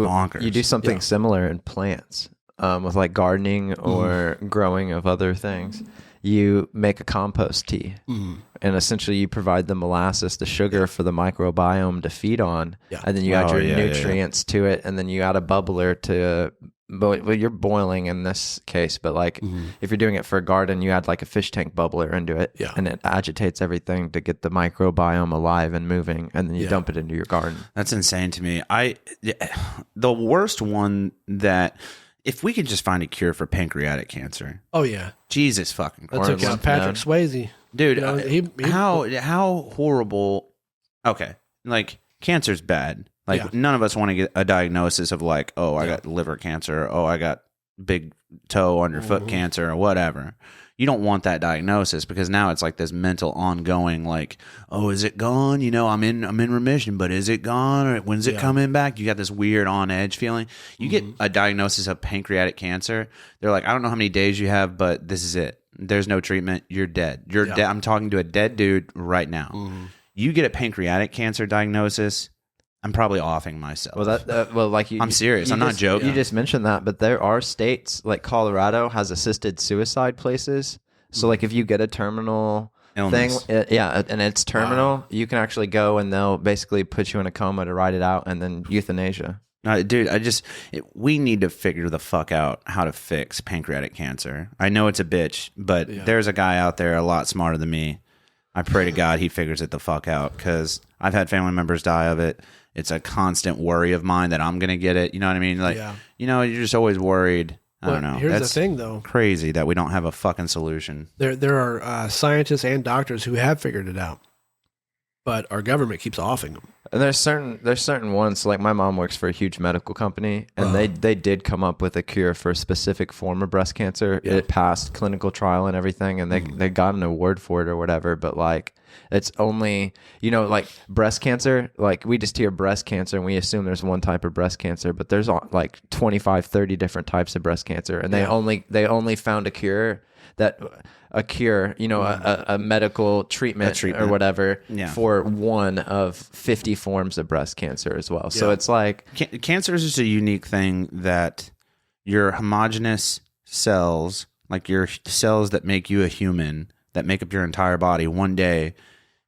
something similar in plants with like gardening or growing of other things. You make a compost tea, and essentially you provide the molasses, the sugar for the microbiome to feed on, and then you add your nutrients to it, and then you add a bubbler to. Well, you're boiling in this case, but if you're doing it for a garden, you add like a fish tank bubbler into it, and it agitates everything to get the microbiome alive and moving, and then you dump it into your garden. That's insane to me. The worst one that. If we could just find a cure for pancreatic cancer. Oh, yeah. Jesus fucking Christ. That took out Patrick Swayze. Dude, how horrible. Okay. Cancer's bad. None of us want to get a diagnosis of I got liver cancer. Oh, I got big toe underfoot cancer or whatever. You don't want that diagnosis because now it's like this mental ongoing is it gone? I'm in remission, but is it gone? Or when's it coming back? You got this weird on edge feeling. You get a diagnosis of pancreatic cancer. They're like, I don't know how many days you have, but this is it. There's no treatment. You're dead. You're dead. I'm talking to a dead dude right now. You get a pancreatic cancer diagnosis. I'm probably offing myself. I'm serious. I'm not joking. You just mentioned that, but there are states like Colorado has assisted suicide places. So if you get a terminal illness and it's terminal, you can actually go and they'll basically put you in a coma to ride it out, and then euthanasia. Dude, we need to figure the fuck out how to fix pancreatic cancer. I know it's a bitch, but there's a guy out there a lot smarter than me. I pray to God he figures it the fuck out because I've had family members die of it. It's a constant worry of mine that I'm going to get it. You know what I mean? You're just always worried. I don't know. Here's the thing, though. Crazy that we don't have a fucking solution. There are scientists and doctors who have figured it out, but our government keeps offing them. And there's certain ones. Like my mom works for a huge medical company, and they did come up with a cure for a specific form of breast cancer. Yeah. It passed clinical trial and everything, and they got an award for it or whatever. But it's only, like breast cancer, like we just hear breast cancer and we assume there's one type of breast cancer, but there's like 25, 30 different types of breast cancer. And they only found a cure, a medical treatment or whatever for one of 50 forms of breast cancer as well. So it's like cancer is just a unique thing that your homogeneous cells, like your cells that make you a human, that make up your entire body, one day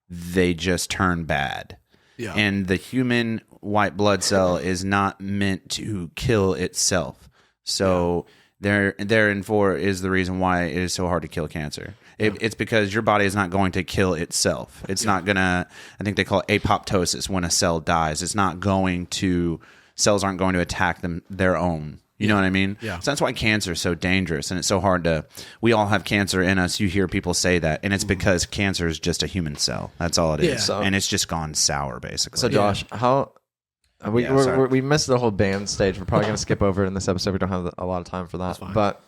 they just turn bad. Yeah. And the human white blood cell is not meant to kill itself. So therefore is the reason why it is so hard to kill cancer. It's because your body is not going to kill itself. It's not going to, I think they call it apoptosis when a cell dies. It's not going to, cells aren't going to attack their own. You know what I mean? Yeah. So that's why cancer is so dangerous and it's so hard to, we all have cancer in us. You hear people say that, and it's because cancer is just a human cell. That's all it is. And it's just gone sour, basically. So Josh, we missed the whole band stage. We're probably going to skip over it in this episode. We don't have a lot of time for that. But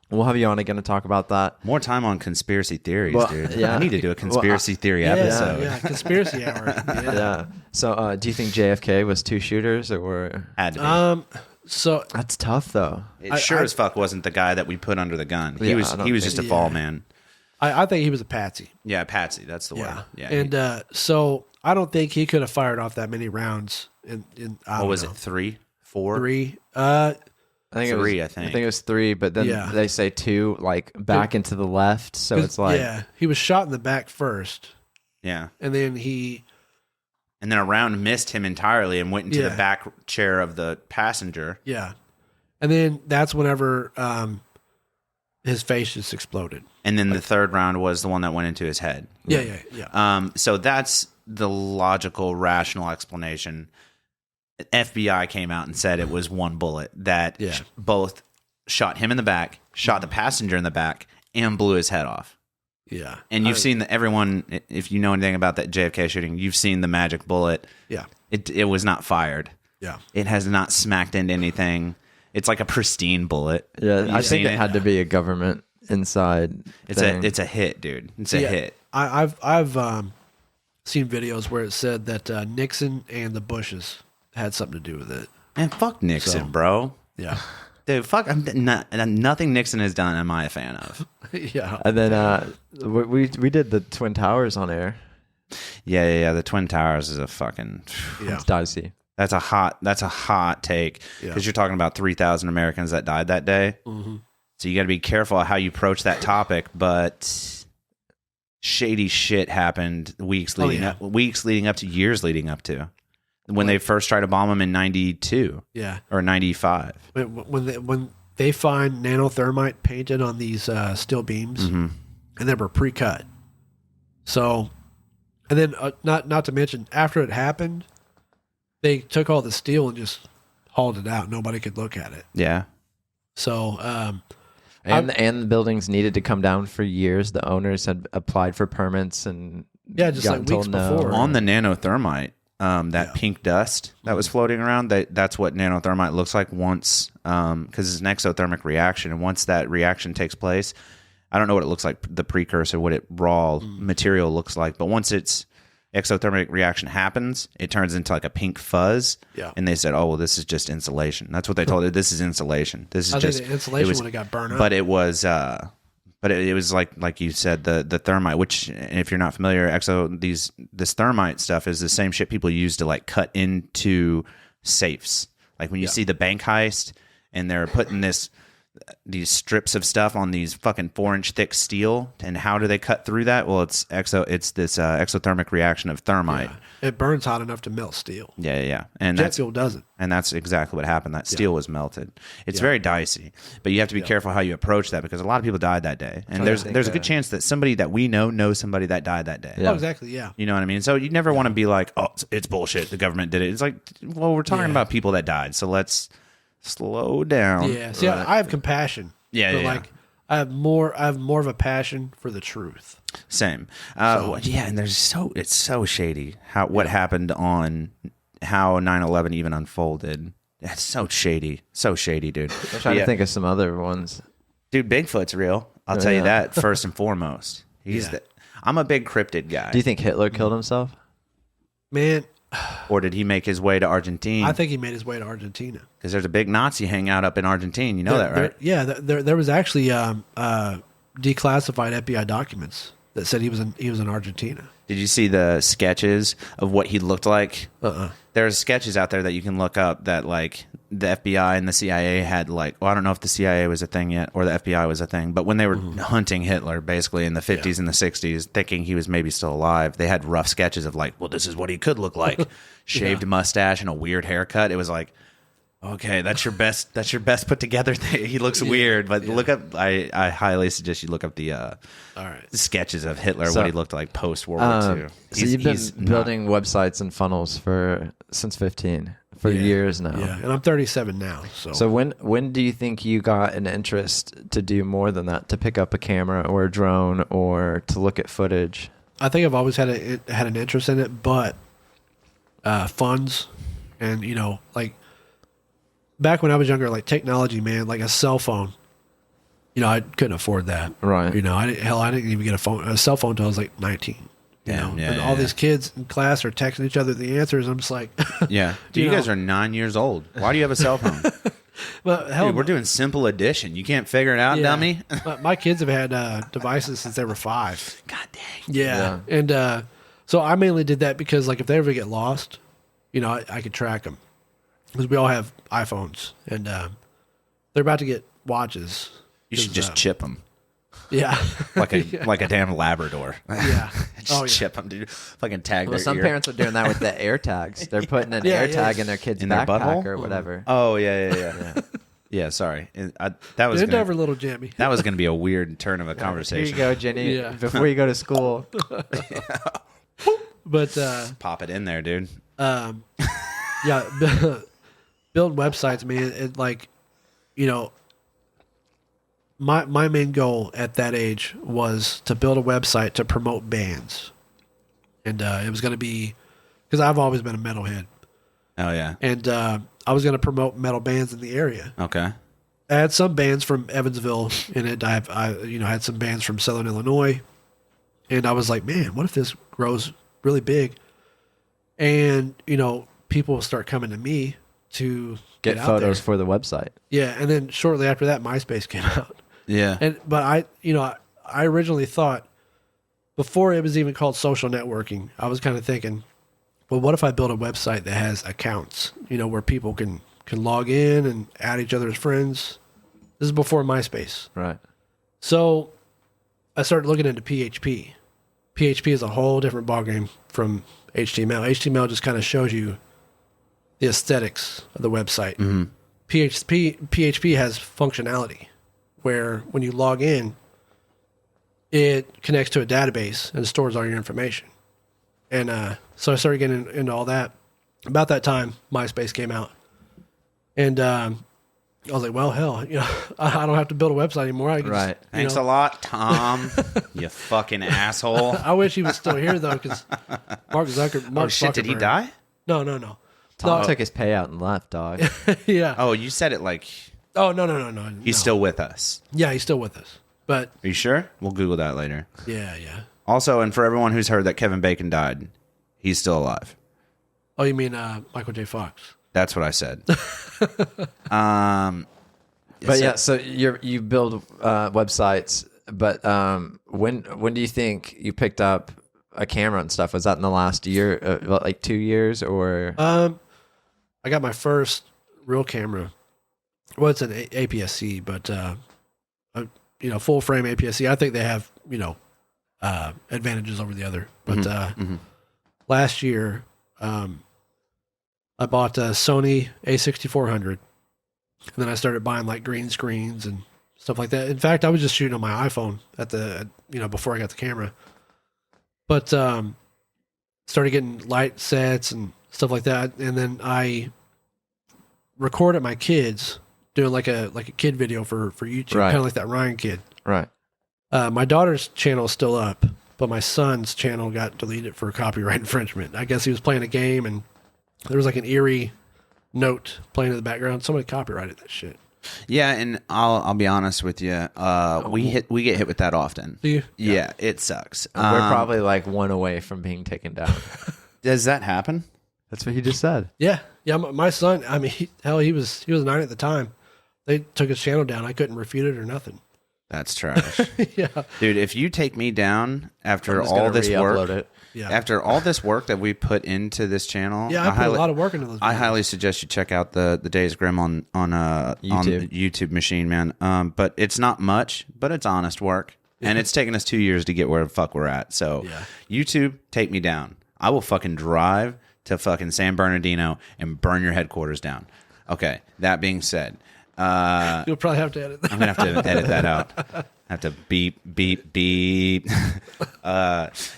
we'll have you on again to talk about that. More time on conspiracy theories, dude. Yeah. I need to do a conspiracy theory episode. Yeah, conspiracy hour. Yeah. So do you think JFK was two shooters or had to be? So that's tough though. It sure as fuck wasn't the guy that we put under the gun. He was just a fall man. I think he was a patsy. Yeah, patsy. That's the word. Yeah. And so I don't think he could have fired off that many rounds. What was it? 3, 4? 3. I think 3. I think it was 3, but then they say 2, like back into the left. So it's like he was shot in the back first. Yeah, and then a round missed him entirely and went into the back chair of the passenger. Yeah, and then that's whenever his face just exploded. And then the third round was the one that went into his head. Yeah. So that's the logical, rational explanation. FBI came out and said it was one bullet that both shot him in the back, shot the passenger in the back, and blew his head off. Yeah. And you've seen everyone, if you know anything about that JFK shooting, you've seen the magic bullet. Yeah. It was not fired. Yeah. It has not smacked into anything. It's like a pristine bullet. Yeah. I think it had to be a government inside. It's a hit, dude. It's a hit. I've seen videos where it said that Nixon and the Bushes had something to do with it. Man, fuck Nixon, bro. Yeah. Dude, fuck. Nothing Nixon has done am I a fan of. Yeah. And then we did the Twin Towers on air. Yeah. The Twin Towers is a fucking... It's dicey. That's a hot take because you're talking about 3,000 Americans that died that day. Mm-hmm. So you got to be careful how you approach that topic, but shady shit happened weeks leading up to years leading up to when they first tried to bomb them in 92 or 95. When they find nanothermite painted on these steel beams and they were pre-cut. So, and then not to mention after it happened, they took all the steel and just hauled it out. Nobody could look at it. Yeah. So, and the buildings needed to come down for years. The owners had applied for permits and just like weeks before. On the nanothermite, that pink dust that was floating around, that's what nanothermite looks like once, because it's an exothermic reaction. And once that reaction takes place, I don't know what it looks like, the precursor, what it raw material looks like. But once its exothermic reaction happens, it turns into like a pink fuzz. Yeah. And they said, oh, well, this is just insulation. That's what they told it. This is insulation. This is just the insulation when it got burned up. But it was it was like you said, the thermite, which if you're not familiar, this thermite stuff is the same shit people use to like cut into safes. Like when you see the bank heist and they're putting these strips of stuff on these fucking 4-inch thick steel, and how do they cut through that? Well, it's this exothermic reaction of thermite. It burns hot enough to melt steel. Yeah. And jet fuel doesn't. And that's exactly what happened. That steel was melted. It's very dicey, but you have to be careful how you approach that because a lot of people died that day, and there's a good chance that somebody that we knows somebody that died that day. Yeah. Oh, exactly. Yeah. You know what I mean? So you never want to be like, oh, it's bullshit. The government did it. It's like, well, we're talking about people that died, so let's slow down. Yeah. See, I have compassion. Yeah. Like I have more of a passion for the truth. Same. And it's so shady what happened on how 9/11 even unfolded. That's so shady, dude. I'm trying to think of some other ones. Dude, Bigfoot's real. I'll tell you that first and foremost. I'm a big cryptid guy. Do you think Hitler killed himself? Man, Or did he make his way to Argentina? I think he made his way to Argentina. Because there's a big Nazi hangout up in Argentina. You know that, right? There was actually declassified FBI documents that said he was in Argentina. Did you see the sketches of what he looked like? There's sketches out there that you can look up that like the FBI and the CIA had like, well, I don't know if the CIA was a thing yet or the FBI was a thing, but when they were hunting Hitler basically in the 50s and the 60s, thinking he was maybe still alive, they had rough sketches of like, well, this is what he could look like. Shaved mustache and a weird haircut. It was like, okay, that's your best put together thing. He looks weird, but look up. I highly suggest you look up the sketches of Hitler, what he looked like post World War II. So you've been building websites and funnels since 15 for years now. Yeah, and I'm 37 now. So when do you think you got an interest to do more than that? To pick up a camera or a drone or to look at footage? I think I've always had an interest in it, but funds and like. Back when I was younger, like technology, man, like a cell phone, I couldn't afford that. Right. I didn't even get a cell phone until I was like 19. And all these kids in class are texting each other the answers. I'm just like, yeah. Dude, you guys are 9 years old. Why do you have a cell phone? Well, hell, dude, we're doing simple addition. You can't figure it out, dummy. My kids have had devices since they were 5. God dang. Yeah. And so I mainly did that because like if they ever get lost, I could track them. Because we all have iPhones, and they're about to get watches. You should just chip them. Yeah, like a damn Labrador. Yeah, just chip them, dude. Fucking tag. Well, some ear. parents are doing that with the air tags. They're putting an air tag in their kid's in their backpack butthole? or whatever. Oh yeah. Yeah, sorry. That was bend over, little Jimmy. That was going to be a weird turn of a conversation. Here you go, Jenny. Yeah. Before you go to school. But pop it in there, dude. Yeah. Build websites, man. It like, my main goal at that age was to build a website to promote bands, and it was going to be because I've always been a metalhead. Oh yeah. And I was going to promote metal bands in the area. Okay. I had some bands from Evansville in it. I had some bands from Southern Illinois, and I was like, man, what if this grows really big, and people will start coming to me to get photos for the website. Yeah, and then shortly after that, MySpace came out. Yeah, but I originally thought before it was even called social networking, I was kind of thinking, well, what if I build a website that has accounts, where people can log in and add each other as friends. This is before MySpace, right? So I started looking into PHP. PHP is a whole different ballgame from HTML. HTML just kind of shows you the aesthetics of the website. Mm-hmm. PHP has functionality where when you log in, it connects to a database and stores all your information. And so I started getting into all that. About that time, MySpace came out. And I was like, well, hell, I don't have to build a website anymore. I can just, Thanks a lot, Tom. You fucking asshole. I wish he was still here, though, because Mark Zuckerberg. Oh, shit, did he die? No. Tom took his payout and left, dog. Yeah. Oh, you said it like... Oh, no. He's still with us. Yeah, he's still with us. But are you sure? We'll Google that later. Yeah. Also, and for everyone who's heard that Kevin Bacon died, he's still alive. Oh, you mean Michael J. Fox? That's what I said. But yeah, so you build websites, but when do you think you picked up a camera and stuff? Was that in the last year, like 2 years, or? I got my first real camera. Well, it's an APS-C, but full frame APS-C. I think they have advantages over the other. But last year, I bought a Sony A6400, and then I started buying like green screens and stuff like that. In fact, I was just shooting on my iPhone before I got the camera. But started getting light sets and stuff like that, and then I recorded my kids doing like a kid video for YouTube, kind of like that Ryan kid. Right. My daughter's channel is still up, but my son's channel got deleted for copyright infringement. I guess he was playing a game and there was like an eerie note playing in the background. Somebody copyrighted that shit. Yeah, and I'll be honest with you. We get hit with that often. Do you? Yeah, it sucks. We're probably like one away from being taken down. Does that happen? That's what he just said. Yeah. My son. I mean, he was 9 at the time. They took his channel down. I couldn't refute it or nothing. That's trash. Yeah, dude. If you take me down after I'm just all gonna this re-upload work, it. after all this work that we put into this channel, yeah, I put a lot of work into those videos. I highly suggest you check out the Days Grimm on the YouTube machine, man. But it's not much, but it's honest work, and it's taken us 2 years to get where the fuck we're at. So YouTube, take me down. I will fucking drive to fucking San Bernardino and burn your headquarters down. Okay. That being said, you'll probably have to edit that. I'm gonna have to edit that out. I have to beep.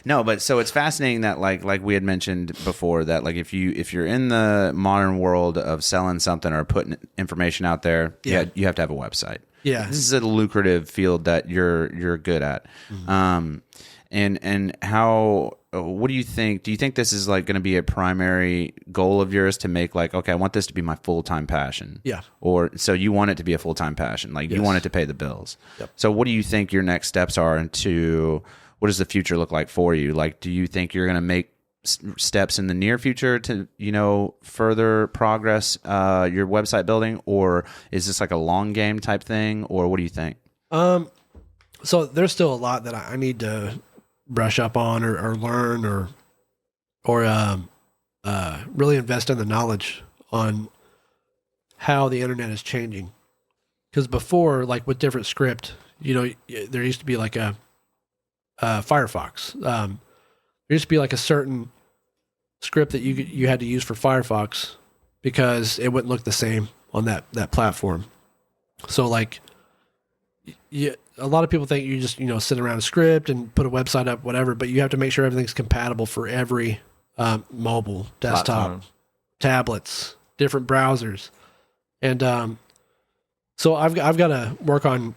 No, but so it's fascinating that like we had mentioned before that like if you're in the modern world of selling something or putting information out there, you have to have a website. Yeah, this is a lucrative field that you're good at. Mm-hmm. And how? What do you think? Do you think this is like going to be a primary goal of yours to make like, okay, I want this to be my full-time passion? Yeah. Or so you want it to be a full-time passion, like you want it to pay the bills. Yep. So what do you think your next steps are into what does the future look like for you? Like, do you think you're going to make steps in the near future to, further progress your website building, or is this like a long game type thing, or what do you think? So there's still a lot that I need to brush up on or learn or really invest in the knowledge on how the internet is changing. Because before, like with different script, there used to be like a Firefox. There used to be like a certain script that you had to use for Firefox because it wouldn't look the same on that platform. So like, a lot of people think you just sit around a script and put a website up, whatever, but you have to make sure everything's compatible for every mobile, desktop, tablets, different browsers, and so I've got to work on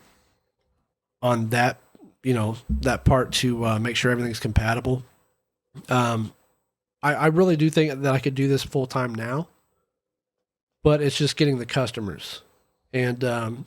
that that part to make sure everything's compatible. I really do think that I could do this full time now, but it's just getting the customers and.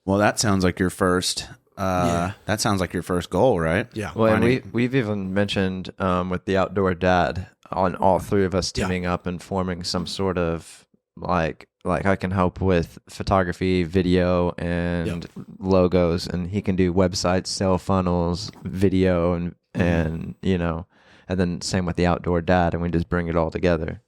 Well, that sounds like your first. That sounds like your first goal, right? Yeah. Well, and we've even mentioned with the Outdoor Dad on all three of us teaming up and forming some sort of like I can help with photography, video, and logos, and he can do websites, sales funnels, video, and and then same with the Outdoor Dad, and we just bring it all together.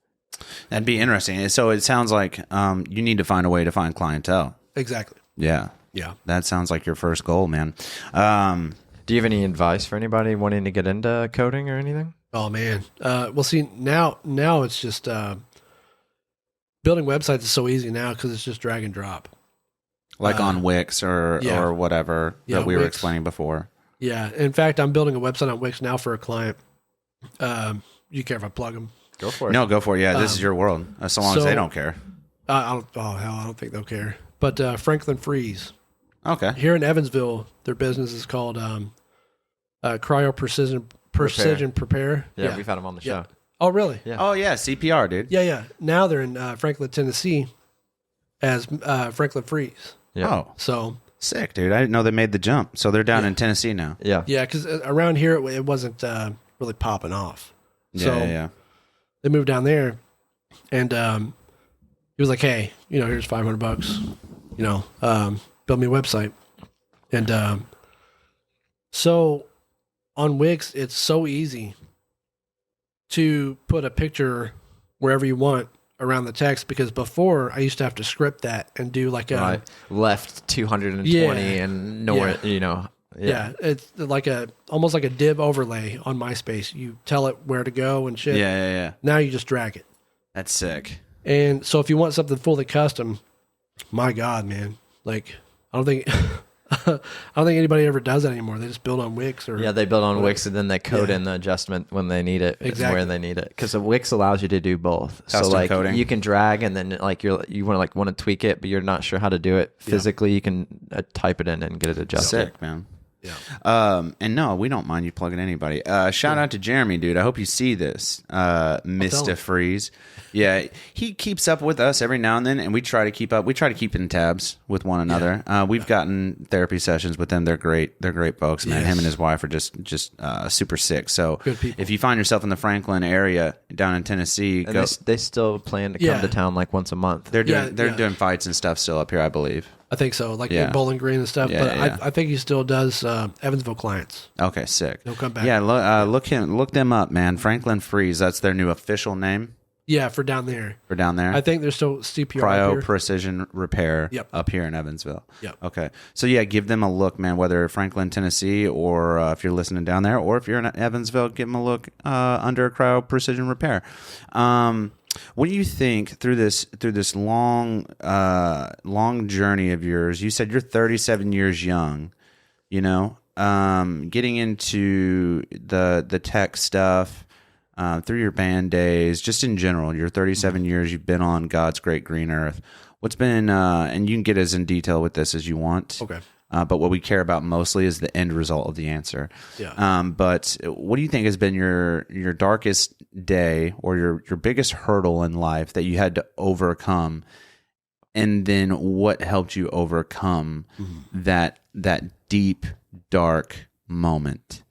That'd be interesting. So it sounds like you need to find a way to find clientele. Exactly. Yeah. Yeah. That sounds like your first goal, man. Do you have any advice for anybody wanting to get into coding or anything? Oh man. Well, see now it's just building websites is so easy now because it's just drag and drop. Like on Wix or whatever that we were explaining before. Yeah. In fact, I'm building a website on Wix now for a client. You care if I plug them? Go for it. No, go for it. Yeah, this is your world. So long as they don't care. I don't think they'll care. But Franklin Freeze. Okay. Here in Evansville, their business is called Cryo Precision Prepare. Yeah, we've had them on the show. Oh, really? Yeah. Oh, yeah, CPR, dude. Yeah. Now they're in Franklin, Tennessee as Franklin Freeze. Yeah. Oh, so sick, dude. I didn't know they made the jump. So they're down in Tennessee now. Yeah. Yeah, because around here it wasn't really popping off. Yeah. They moved down there, and he was like, "Hey, here's $500. Build me a website." And so on Wix, it's so easy to put a picture wherever you want around the text, because before I used to have to script that and do like a left 220 and north, Yeah, it's like almost like a div overlay on MySpace. You tell it where to go and shit. Yeah. Now you just drag it. That's sick. And so if you want something fully custom, my God, man, like I don't think anybody ever does that anymore. They just build on Wix they build on Wix and then they code in the adjustment when they need it, exactly, where they need it. Because Wix allows you to do both. Custom so like coding. You can drag and then like you want to tweak it, but you're not sure how to do it physically. You can type it in and get it adjusted. Sick, man. Yeah. And no, we don't mind you plugging anybody. Shout out to Jeremy, dude. I hope you see this. Mr. Freeze. Yeah, he keeps up with us every now and then, and we try to keep up. We try to keep in tabs with one another. We've gotten therapy sessions with them. They're great. They're great folks, man. Him and his wife are just super sick. So good people. If you find yourself in the Franklin area down in Tennessee, and they still plan to come to town like once a month. They're doing fights and stuff still up here, I believe. I think so, like in Bowling Green and stuff. I think he still does Evansville clients. Okay, sick. He'll come back. Yeah, look them up, man. Franklin Freeze. That's their new official name. Yeah, for down there. I think there's still CPR Cryo Precision Repair up here in Evansville. Yep. Okay. So, yeah, give them a look, man, whether Franklin, Tennessee, or if you're listening down there, or if you're in Evansville, give them a look under Cryo Precision Repair. What do you think through this long journey of yours? You said you're 37 years young, getting into the tech stuff, through your band days, just in general, you're 37 years, you've been on God's great green earth. What's been, and you can get as in detail with this as you want. Okay. But what we care about mostly is the end result of the answer. Yeah. But what do you think has been your darkest day or your biggest hurdle in life that you had to overcome? And then what helped you overcome that deep, dark moment?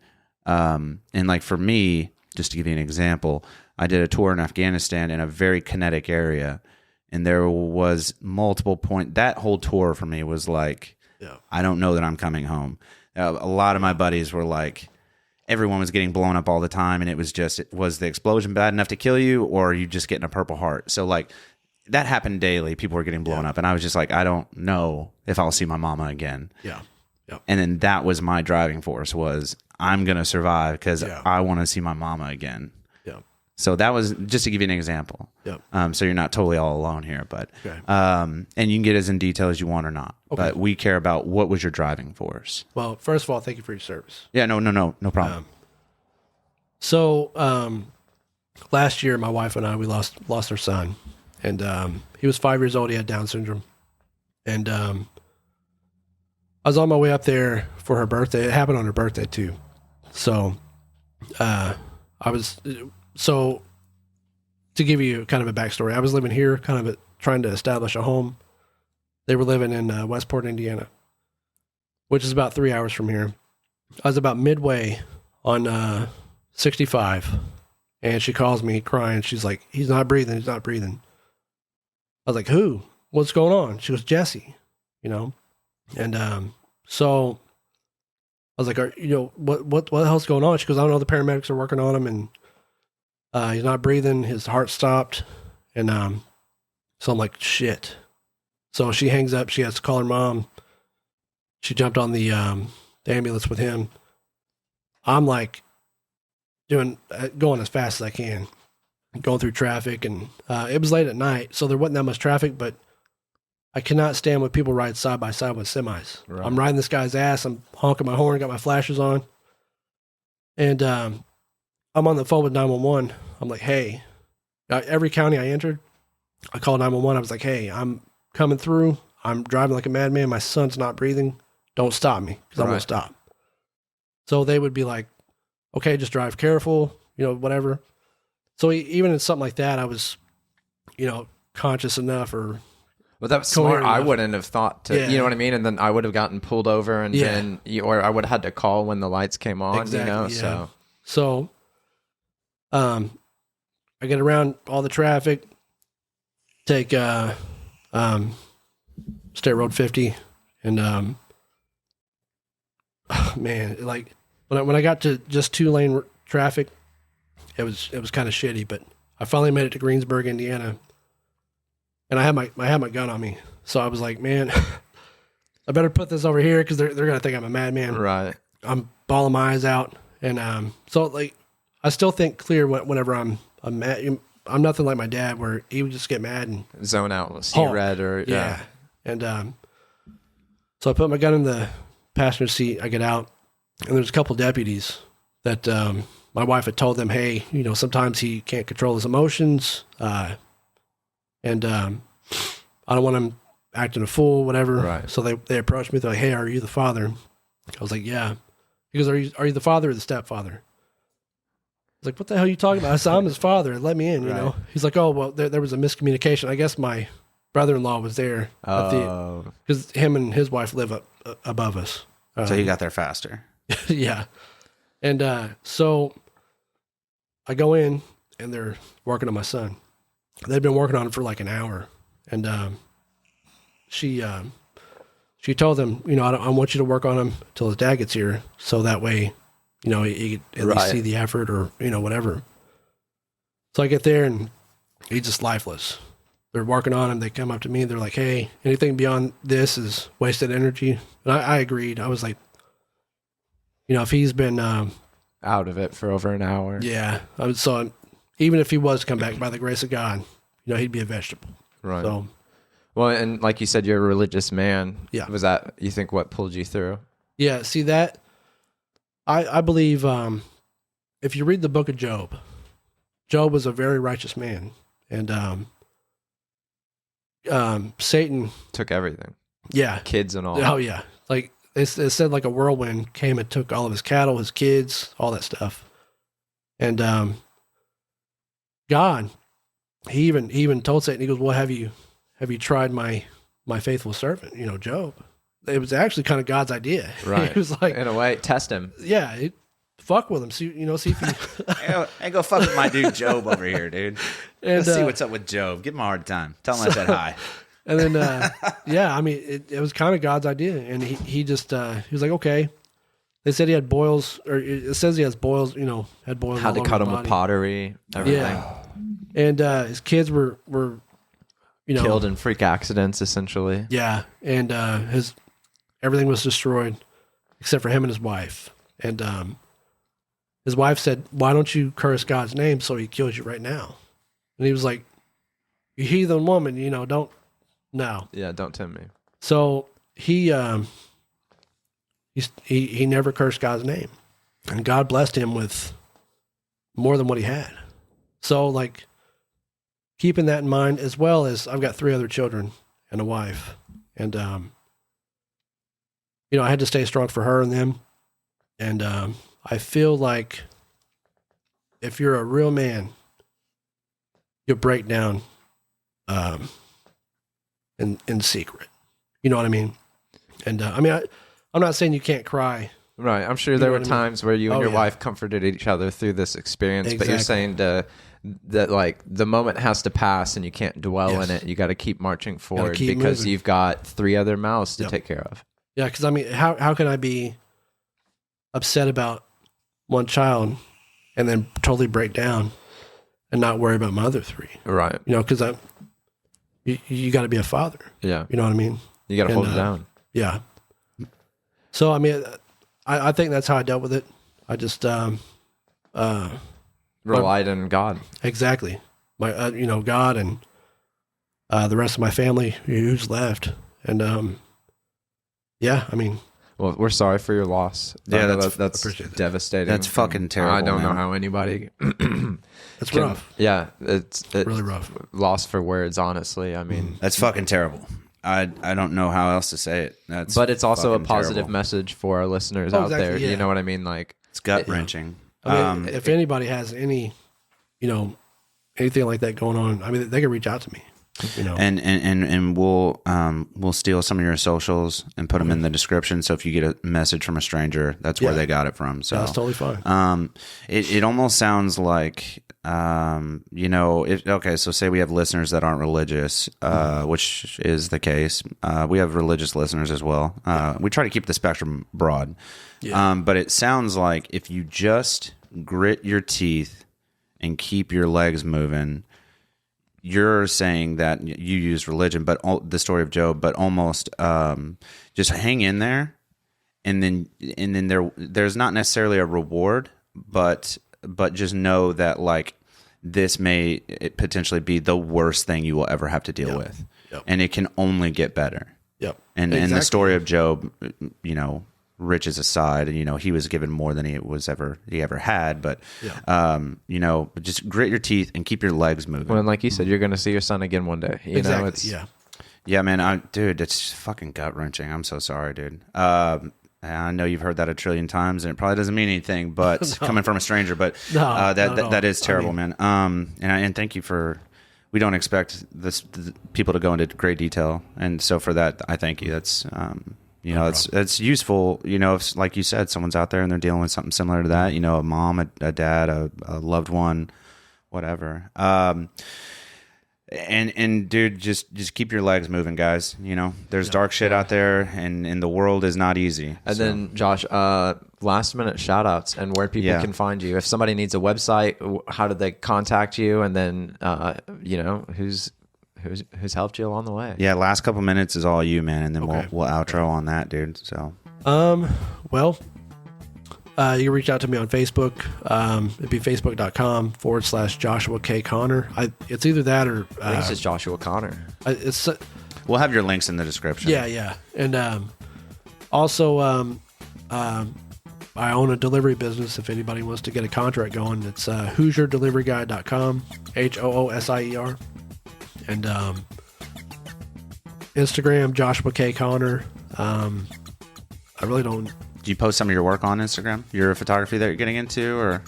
And like for me, just to give you an example, I did a tour in Afghanistan in a very kinetic area, and there was multiple points. That whole tour for me was like, I don't know that I'm coming home. A lot of my buddies were like, everyone was getting blown up all the time, and it was the explosion bad enough to kill you, or you just getting a Purple Heart? So like that happened daily. People were getting blown up, and I was just like, I don't know if I'll see my mama again. Yeah. And then that was my driving force, was I'm going to survive because I want to see my mama again. Yeah. So that was just to give you an example. Yeah. So you're not totally all alone here, but and you can get as in detail as you want or not. Okay. But we care about what was your driving force. Well, first of all, thank you for your service. Yeah, no problem. Last year, my wife and I, we lost our son, and he was 5 years old. He had Down syndrome, and I was on my way up there for her birthday. It happened on her birthday too. So, to give you kind of a backstory, I was living here, kind of trying to establish a home. They were living in Westport, Indiana, which is about 3 hours from here. I was about midway on 65, and she calls me crying. She's like, he's not breathing. I was like, who? What's going on? She goes, Jesse, And so I was like, what the hell's going on? She goes, I don't know. The paramedics are working on him, and he's not breathing. His heart stopped. And so I'm like, shit. So she hangs up. She has to call her mom. She jumped on the ambulance with him. I'm like going as fast as I can, going through traffic. And it was late at night, so there wasn't that much traffic, but I cannot stand when people ride side by side with semis. Right. I'm riding this guy's ass. I'm honking my horn, got my flashers on. And I'm on the phone with 911. I'm like, hey, every county I entered, I called 911. I was like, hey, I'm coming through. I'm driving like a madman. My son's not breathing. Don't stop me, because I won't stop. So they would be like, okay, just drive careful, whatever. So even in something like that, I was, conscious enough or... Well, that was smart. I wouldn't have thought to, you know what I mean? And then I would have gotten pulled over and then, or I would have had to call when the lights came on, So, I get around all the traffic, take, State Road 50. And, man, like when I got to just 2-lane traffic, it was kind of shitty, but I finally made it to Greensburg, Indiana. And I had my gun on me. So I was like, man, I better put this over here because they're going to think I'm a madman. Right. I'm bawling my eyes out. And so, like, I still think clear whenever I'm mad. I'm nothing like my dad where he would just get mad and zone out, see red or, yeah. And so I put my gun in the passenger seat. I get out, and there's a couple deputies that my wife had told them, hey, sometimes he can't control his emotions. And I don't want him acting a fool, whatever. Right. So they approached me. They're like, hey, are you the father? I was like, yeah. He goes, are you the father or the stepfather? I was like, what the hell are you talking about? I said, I'm his father. Let me in, you know? He's like, oh, well, there was a miscommunication. I guess my brother-in-law was there. Because him and his wife live up above us. So he got there faster. Yeah. And so I go in, and they're working on my son. They've been working on him for like an hour. And she told them, you know, I want you to work on him until his dad gets here. So that way, you know, he could at least see the effort or, you know, whatever. So I get there, and he's just lifeless. They're working on him. They come up to me. They're like, hey, anything beyond this is wasted energy. And I agreed. I was like, you know, if he's been out of it for over an hour. Yeah. So even if he was to come back by the grace of God, you know, he'd be a vegetable. Right. So, well, and like you said, you're a religious man. Yeah. Was that, you think, what pulled you through? Yeah. See that? I believe if you read the book of Job was a very righteous man. And Satan took everything. Yeah. Kids and all. Oh, yeah. Like, it said like a whirlwind came and took all of his cattle, his kids, all that stuff. And God, he even told Satan, he goes, well, have you tried my faithful servant, you know, Job? It was actually kind of God's idea. Right. He was like, in a way, test him. Yeah. Fuck with him. See if you. Hey, go fuck with my dude Job over here, dude. And, Let's see what's up with Job. Give him a hard time. Tell him I said hi. And then, yeah, I mean, it was kind of God's idea. And he just, he was like, okay. They said he had boils, or it says he has boils, you know, had boils. How to cut him with pottery, everything. Yeah. And his kids were, you know, killed in freak accidents, essentially. Yeah. And everything was destroyed except for him and his wife. And his wife said, why don't you curse God's name so he kills you right now? And he was like, you heathen woman, you know, don't. No. Yeah, don't tempt me. So he never cursed God's name, and God blessed him with more than what he had. So like keeping that in mind, as well as I've got 3 other children and a wife, and you know, I had to stay strong for her and them. And I feel like if you're a real man, you'll break down in secret. You know what I mean? And I mean, I'm not saying you can't cry. Right. I'm sure there were times where you and your wife comforted each other through this experience, but you're saying that like the moment has to pass and you can't dwell in it. You got to keep marching forward because you've got 3 other mouths to take care of. Yeah. Cause I mean, how can I be upset about one child and then totally break down and not worry about my other 3? Right. You know, cause you got to be a father. Yeah. You know what I mean? You got to hold it down. Yeah. So, I mean, I think that's how I dealt with it. I just relied on God. Exactly. My, you know, God and the rest of my family who's left. And yeah, I mean. Well, we're sorry for your loss. Yeah, that's devastating. That's fucking terrible. I don't know how anybody. It's rough. Yeah, it's really rough. Lost for words, honestly. I mean, that's fucking terrible. I don't know how else to say it. But it's also a positive message for our listeners out there. Yeah. You know what I mean? Like, it's gut wrenching. I mean, if anybody has any, you know, anything like that going on, I mean, they can reach out to me. You know, and we'll steal some of your socials and put them in the description. So if you get a message from a stranger, that's where they got it from. So that's totally fine. It almost sounds like, you know, okay. So say we have listeners that aren't religious, which is the case. We have religious listeners as well. We try to keep the spectrum broad. Yeah. But it sounds like if you just grit your teeth and keep your legs moving, you're saying that you use religion, but the story of Job, but almost just hang in there, and then there's not necessarily a reward, but just know that like this may potentially be the worst thing you will ever have to deal with, and it can only get better. Yep. And the story of Job, you know, riches aside, and you know he was given more than he ever had, but you know, just grit your teeth and keep your legs moving. Well, and like you said, you're going to see your son again one day. You know, it's yeah, man. Dude, it's fucking gut wrenching. I'm so sorry, dude. I know you've heard that a trillion times, and it probably doesn't mean anything, but coming from a stranger. But that is terrible, man. And thank you for. We don't expect the people to go into great detail, and so for that, I thank you. That's it's useful. If, like you said, someone's out there and they're dealing with something similar to that. A mom, a dad, a loved one, whatever. And dude, just keep your legs moving, guys. There's dark shit out there, and the world is not easy. And then, Josh, last minute shout outs and where people can find you. If somebody needs a website, how do they contact you? And then, who's helped you along the way? Yeah, last couple minutes is all you, man, and then we'll outro on that, dude. So, you can reach out to me on Facebook. It'd be facebook.com/Joshua K. Connor. It's either that or... I think it's Joshua Connor. We'll have your links in the description. Yeah. And also, I own a delivery business. If anybody wants to get a contract going, it's HoosierDeliveryGuy.com, HOOSIER. And Instagram, Joshua K. Connor. I really don't... Do you post some of your work on Instagram? Your photography that you're getting into, or?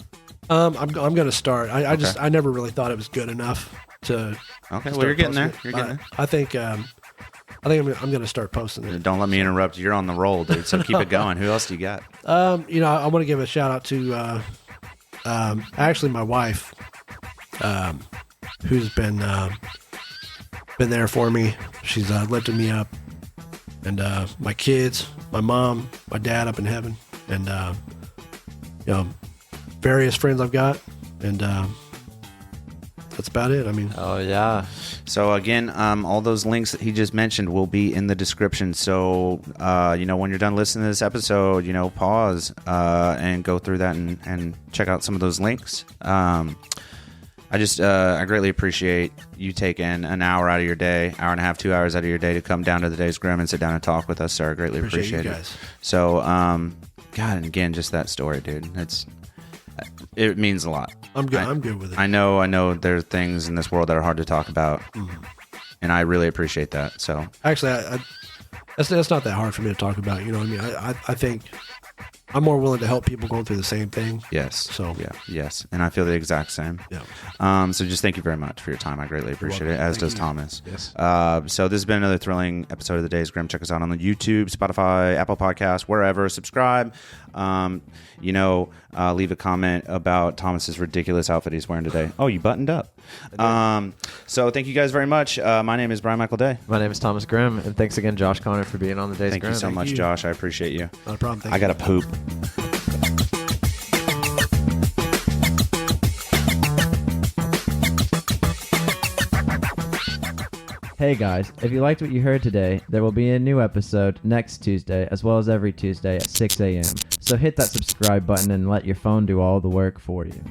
I'm going to start. I never really thought it was good enough to. Okay, well you're getting there. You're getting there. I think I'm going to start posting it. Don't let me interrupt. You're on the roll, dude. So keep it going. Who else do you got? I want to give a shout out to actually my wife, who's been there for me. She's lifted me up. And my kids, my mom, my dad up in heaven, and various friends I've got, and that's about it. I mean, oh yeah. So again, all those links that he just mentioned will be in the description. So when you're done listening to this episode, pause and go through that and check out some of those links. I greatly appreciate you taking an hour out of your day, hour and a half, 2 hours out of your day to come down to the Days Grimm and sit down and talk with us, sir. I greatly appreciate you it. guys. So, God, and again, just that story, dude. It means a lot. I'm good. I'm good with it. I know there are things in this world that are hard to talk about, and I really appreciate that. So, actually, that's not that hard for me to talk about. You know what I mean? I think I'm more willing to help people going through the same thing. Yes. So yes, and I feel the exact same. Yeah. So just thank you very much for your time. I greatly appreciate it, as does Thomas. Yes. So this has been another thrilling episode of the Days Grimm. Check us out on the YouTube, Spotify, Apple Podcasts, wherever. Subscribe. Leave a comment about Thomas's ridiculous outfit he's wearing today. Oh, you buttoned up. So thank you guys very much. My name is Brian Michael Day. My name is Thomas Grimm, and thanks again, Josh Connor, for being on the Days Grimm. Thank you so much, Josh. I appreciate you. Not a problem. I gotta poop. Hey guys, if you liked what you heard today, there will be a new episode next Tuesday, as well as every Tuesday at 6 a.m. So hit that subscribe button and let your phone do all the work for you.